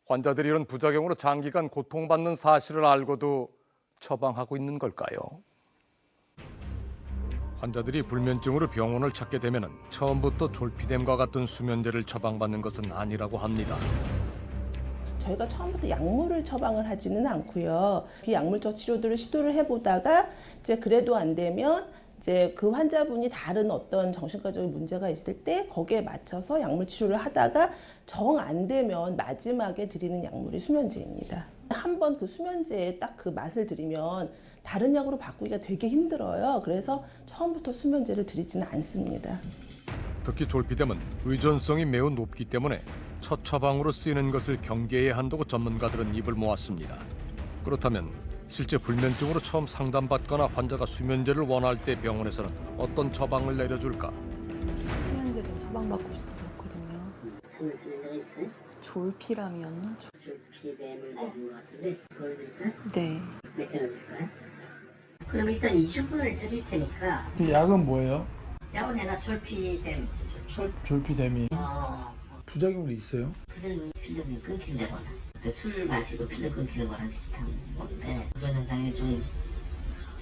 환자들이 이런 부작용으로 장기간 고통받는 사실을 알고도 처방하고 있는 걸까요? 환자들이 불면증으로 병원을 찾게 되면 처음부터 졸피뎀과 같은 수면제를 처방받는 것은 아니라고 합니다. 저희가 처음부터 약물을 처방을 하지는 않고요. 비약물적 치료들을 시도를 해보다가 이제 그래도 안 되면 이제 그 환자분이 다른 어떤 정신과적인 문제가 있을 때 거기에 맞춰서 약물 치료를 하다가 정 안 되면 마지막에 드리는 약물이 수면제입니다. 한번 그 수면제에 딱 그 맛을 들이면 다른 약으로 바꾸기가 되게 힘들어요. 그래서 처음부터 수면제를 드리지는 않습니다. 특히 졸피뎀은 의존성이 매우 높기 때문에 첫 처방으로 쓰이는 것을 경계해야 한다고 전문가들은 입을 모았습니다. 그렇다면 실제 불면증으로 처음 상담받거나 환자가 수면제를 원할 때 병원에서는 어떤 처방을 내려줄까? 수면제 좀 처방받고 싶어서 왔거든요. 수면제가 있어요? 졸피람이었나? 졸피뎀을 내는 것 같은데 그걸 드릴까요? 네. 몇 개나 드릴까요? 그럼 일단 2주분을 드릴 테니까. 근데 약은 뭐예요? 약은 내가 졸피뎀. 졸피뎀이. 부작용도 있어요? 부작용이 필름이 끊긴다거나 술 마시고 필름 끊기는 거랑 비슷한 건데 그런 현상이 좀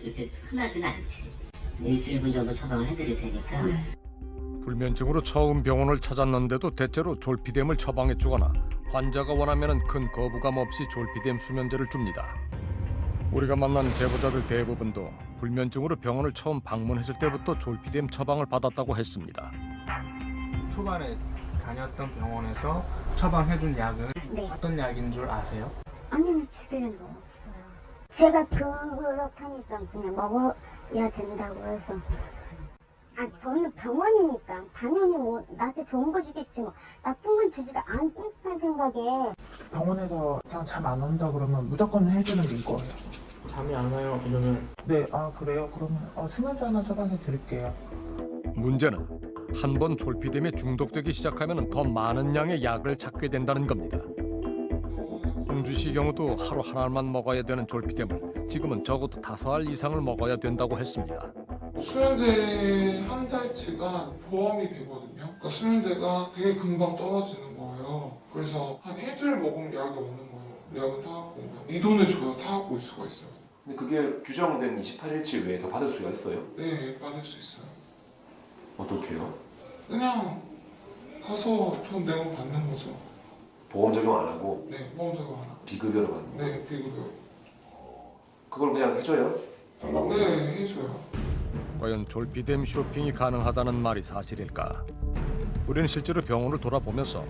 이렇게 흔하진 않지. 일주일분 정도 처방을 해드릴 테니까. 불면증으로 처음 병원을 찾았는데도 대체로 졸피뎀을 처방해 주거나 환자가 원하면 큰 거부감 없이 졸피뎀 수면제를 줍니다. 우리가 만난 제보자들 대부분도 불면증으로 병원을 처음 방문했을 때부터 졸피뎀 처방을 받았다고 했습니다. 초반에 다녔던 병원에서 처방해준 약은 네. 어떤 약인 줄 아세요? 아니요, 주변에 없어요. 제가 그렇다니까 그냥 먹어야 된다고 해서. 저희는 병원이니까 당연히 뭐 나한테 좋은 거 주겠지 뭐 나쁜 건 주지를 않겠다는 생각에. 병원에서 그냥 잠 안 온다 그러면 무조건 해주는 게 이거예요. 잠이 안 와요 이러면. 네, 그래요? 그러면 수면제 하나 처방해 드릴게요. 문제는 한 번 졸피뎀에 중독되기 시작하면 더 많은 양의 약을 찾게 된다는 겁니다. 홍주 씨 경우도 하루 한 알만 먹어야 되는 졸피뎀을 지금은 적어도 5알 이상을 먹어야 된다고 했습니다. 수면제 한 달치가 보험이 되거든요. 그러니까 수면제가 되게 금방 떨어지는 거예요. 그래서 한 일주일 먹으면 약이 오는 거예요. 약은 타갖고 이 돈을 줘야 타갖고 올 수가 있어요. 근데 그게 규정된 28일치 외에 더 받을 수가 있어요? 네, 받을 수 있어요. 어떻게요? 그냥 가서 돈 내고 받는 거죠. 보험 적용 안 하고? 네, 보험 적용 안 하고. 비급여로 받는 거? 네, 비급여. 그걸 그냥 해줘요? 네, 해줘요. 과연 졸피뎀 쇼핑이 가능하다는 말이 사실일까? 우리는 실제로 병원을 돌아보면서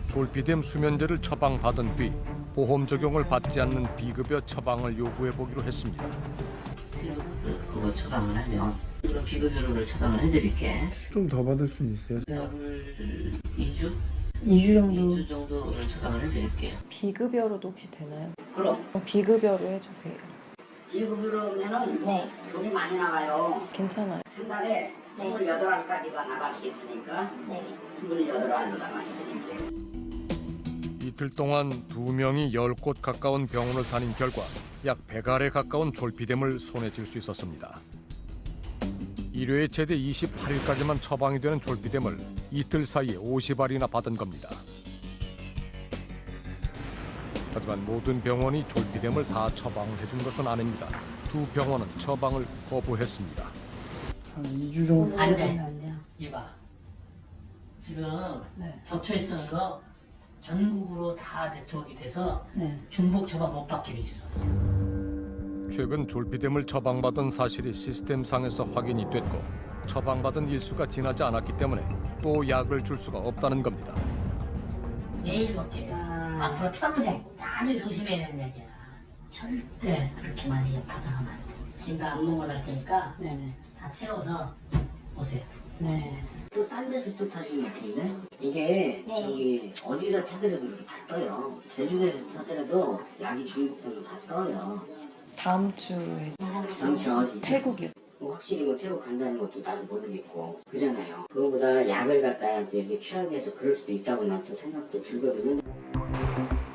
졸피뎀 수면제를 처방받은 뒤 보험 적용을 받지 않는 비급여 처방을 요구해보기로 했습니다. 스테로스 그거 처방을 하면 그럼 비급여를 처방을 해드릴게. 좀 더 받을 수 있어요? 약을 2주? 2주 정도. 2주 정도를 처방을 해드릴게요. 비급여로도 혹시 되나요? 그럼. 비급여로 해주세요. 비급여로면은 돈이 많이 나가요. 괜찮아요. 한 달에 28알까지가 나갈 수 있으니까 28알로 나가드릴게요. 이틀 동안 2명이 10곳 가까운 병원을 다닌 결과 약 100알에 가까운 졸피뎀을 손에 쥘 수 있었습니다. 1회에 최대 28일까지만 처방이 되는 졸피뎀을 이틀 사이에 50알이나 받은 겁니다. 하지만 모든 병원이 졸피뎀을 다 처방을 해준 것은 아닙니다. 2 병원은 처방을 거부했습니다. 한 2주 정도? 안 돼. 이봐. 지금 겹쳐 있는 거 전국으로 다 네트워크가 돼서 중복 처방 못 받게 돼 있어. 최근 졸피뎀을 처방받은 사실이 시스템상에서 확인이 됐고 처방받은 일수가 지나지 않았기 때문에 또 약을 줄 수가 없다는 겁니다. 매일 먹게. 앞으로 평생 아주 조심해야 되는 얘기야. 절대 그렇게 많이 받아가면 안 돼. 지금 안 먹어낼 테니까 다 채워서 오세요. 또 딴 데서 또 타시는 것 같은데? 이게 저기 어디서 타더라도 이렇게 다 떠요. 제주도에서 타더라도 약이 중국도로 다 떠요. 다음 주에 다음 주 어디? 태국이요. 확실히 뭐 태국 간다는 것도 나도 모르겠고 그잖아요. 그거보다 약을 갖다 이렇게 취하게 해서 그럴 수도 있다고 난 또 생각도 들거든요.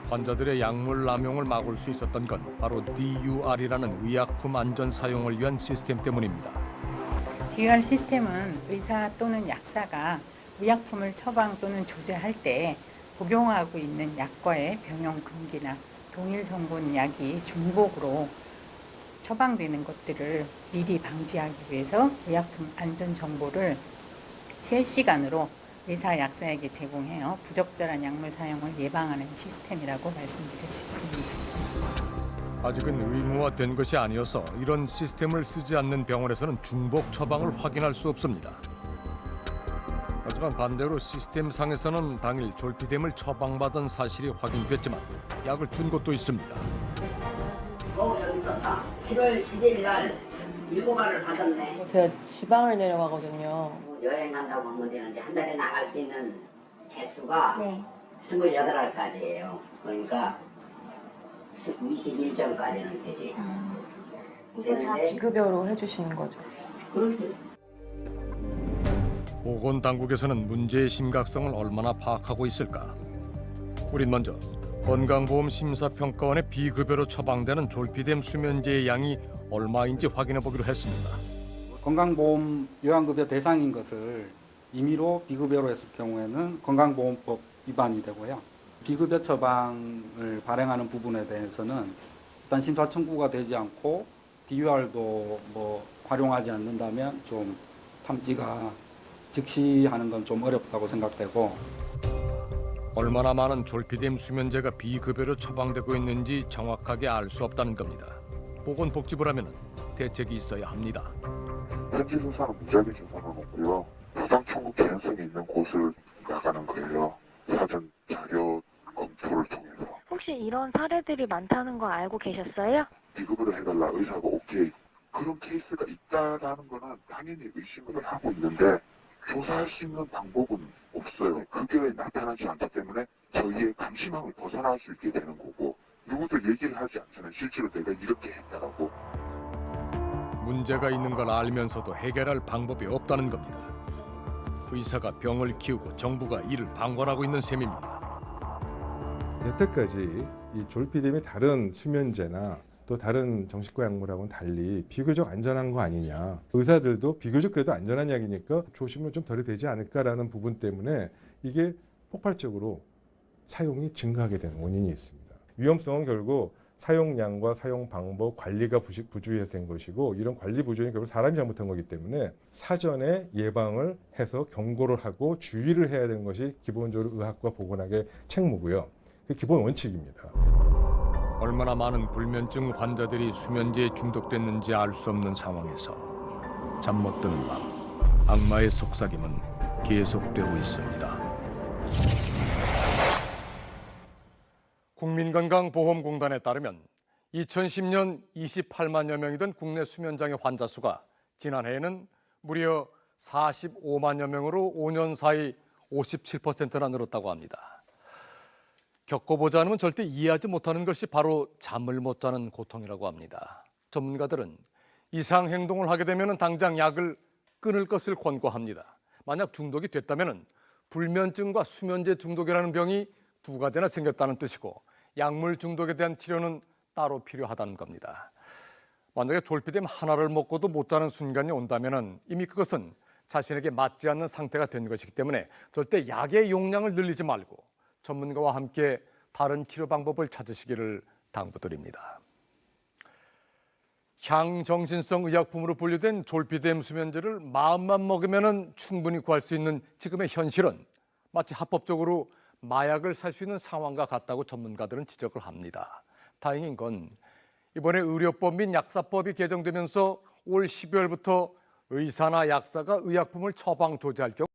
환자들의 약물 남용을 막을 수 있었던 건 바로 DUR이라는 의약품 안전 사용을 위한 시스템 때문입니다. DUR 시스템은 의사 또는 약사가 의약품을 처방 또는 조제할 때 복용하고 있는 약과의 병용 금기나 동일 성분 약이 중복으로 처방되는 것들을 미리 방지하기 위해서 의약품 안전 정보를 실시간으로 의사, 약사에게 제공해요. 부적절한 약물 사용을 예방하는 시스템이라고 말씀드릴 수 있습니다. 아직은 의무화된 것이 아니어서 이런 시스템을 쓰지 않는 병원에서는 중복 처방을 확인할 수 없습니다. 하지만 반대로 시스템상에서는 당일 졸피뎀을 처방받은 사실이 확인됐지만 약을 준 곳도 있습니다. 여기 떴다. 7월 10일 날 7알을 받았네. 제가 지방을 내려가거든요. 여행 간다고 하면 되는데 한 달에 나갈 수 있는 개수가 28알까지예요. 그러니까 21점까지는 되지. 이걸 다 비급여로 해주시는 거죠? 그렇지. 보건당국에서는 문제의 심각성을 얼마나 파악하고 있을까? 우린 먼저 건강보험심사평가원의 비급여로 처방되는 졸피뎀 수면제의 양이 얼마인지 확인해 보기로 했습니다. 건강보험 요양급여 대상인 것을 임의로 비급여로 했을 경우에는 건강보험법 위반이 되고요. 비급여 처방을 발행하는 부분에 대해서는 일단 심사 청구가 되지 않고 DUR도 뭐 활용하지 않는다면 좀 탐지가 즉시 하는 건 좀 어렵다고 생각되고 얼마나 많은 졸피뎀 수면제가 비급여로 처방되고 있는지 정확하게 알 수 없다는 겁니다. 보건복지부를 하면 대책이 있어야 합니다. 현지 조사는 무작위 조사는 없고요. 부당 청구 개연성이 있는 곳을 나가는 거예요. 사전 자료 검토를 통해서. 혹시 이런 사례들이 많다는 거 알고 계셨어요? 비급여로 해달라 의사가 오케이. 그런 케이스가 있다라는 거는 당연히 의심을 하고 있는데 조사할 수 있는 방법은 없어요. 그게 나타나지 않기 때문에 저희의 감시망을 벗어날 수 있게 되는 거고 누구도 얘기를 하지 않잖아요. 실제로 내가 이렇게 했다라고. 문제가 있는 걸 알면서도 해결할 방법이 없다는 겁니다. 의사가 병을 키우고 정부가 이를 방관하고 있는 셈입니다. 여태까지 이 졸피뎀이 다른 수면제나 또 다른 정신과 약물하고는 달리 비교적 안전한 거 아니냐. 의사들도 비교적 그래도 안전한 약이니까 조심은 좀 덜이 되지 않을까라는 부분 때문에 이게 폭발적으로 사용이 증가하게 되는 원인이 있습니다. 위험성은 결국 사용량과 사용 방법, 관리가 부주의해서 된 것이고 이런 관리 부주의는 결국 사람이 잘못한 거기 때문에 사전에 예방을 해서 경고를 하고 주의를 해야 되는 것이 기본적으로 의학과 보건학의 책무고요. 그 기본 원칙입니다. 얼마나 많은 불면증 환자들이 수면제에 중독됐는지 알 수 없는 상황에서 잠 못 드는 밤 악마의 속삭임은 계속되고 있습니다. 국민건강보험공단에 따르면 2010년 28만여 명이던 국내 수면장애 환자 수가 지난해에는 무려 45만여 명으로 5년 사이 57%나 늘었다고 합니다. 겪어보지 않으면 절대 이해하지 못하는 것이 바로 잠을 못 자는 고통이라고 합니다. 전문가들은 이상 행동을 하게 되면 당장 약을 끊을 것을 권고합니다. 만약 중독이 됐다면 불면증과 수면제 중독이라는 병이 두 가지나 생겼다는 뜻이고 약물 중독에 대한 치료는 따로 필요하다는 겁니다. 만약에 졸피뎀 하나를 먹고도 못 자는 순간이 온다면 이미 그것은 자신에게 맞지 않는 상태가 된 것이기 때문에 절대 약의 용량을 늘리지 말고 전문가와 함께 다른 치료 방법을 찾으시기를 당부드립니다. 향정신성 의약품으로 분류된 졸피뎀 수면제를 마음만 먹으면 충분히 구할 수 있는 지금의 현실은 마치 합법적으로 마약을 살 수 있는 상황과 같다고 전문가들은 지적을 합니다. 다행인 건 이번에 의료법 및 약사법이 개정되면서 올 12월부터 의사나 약사가 의약품을 처방 도지할 경우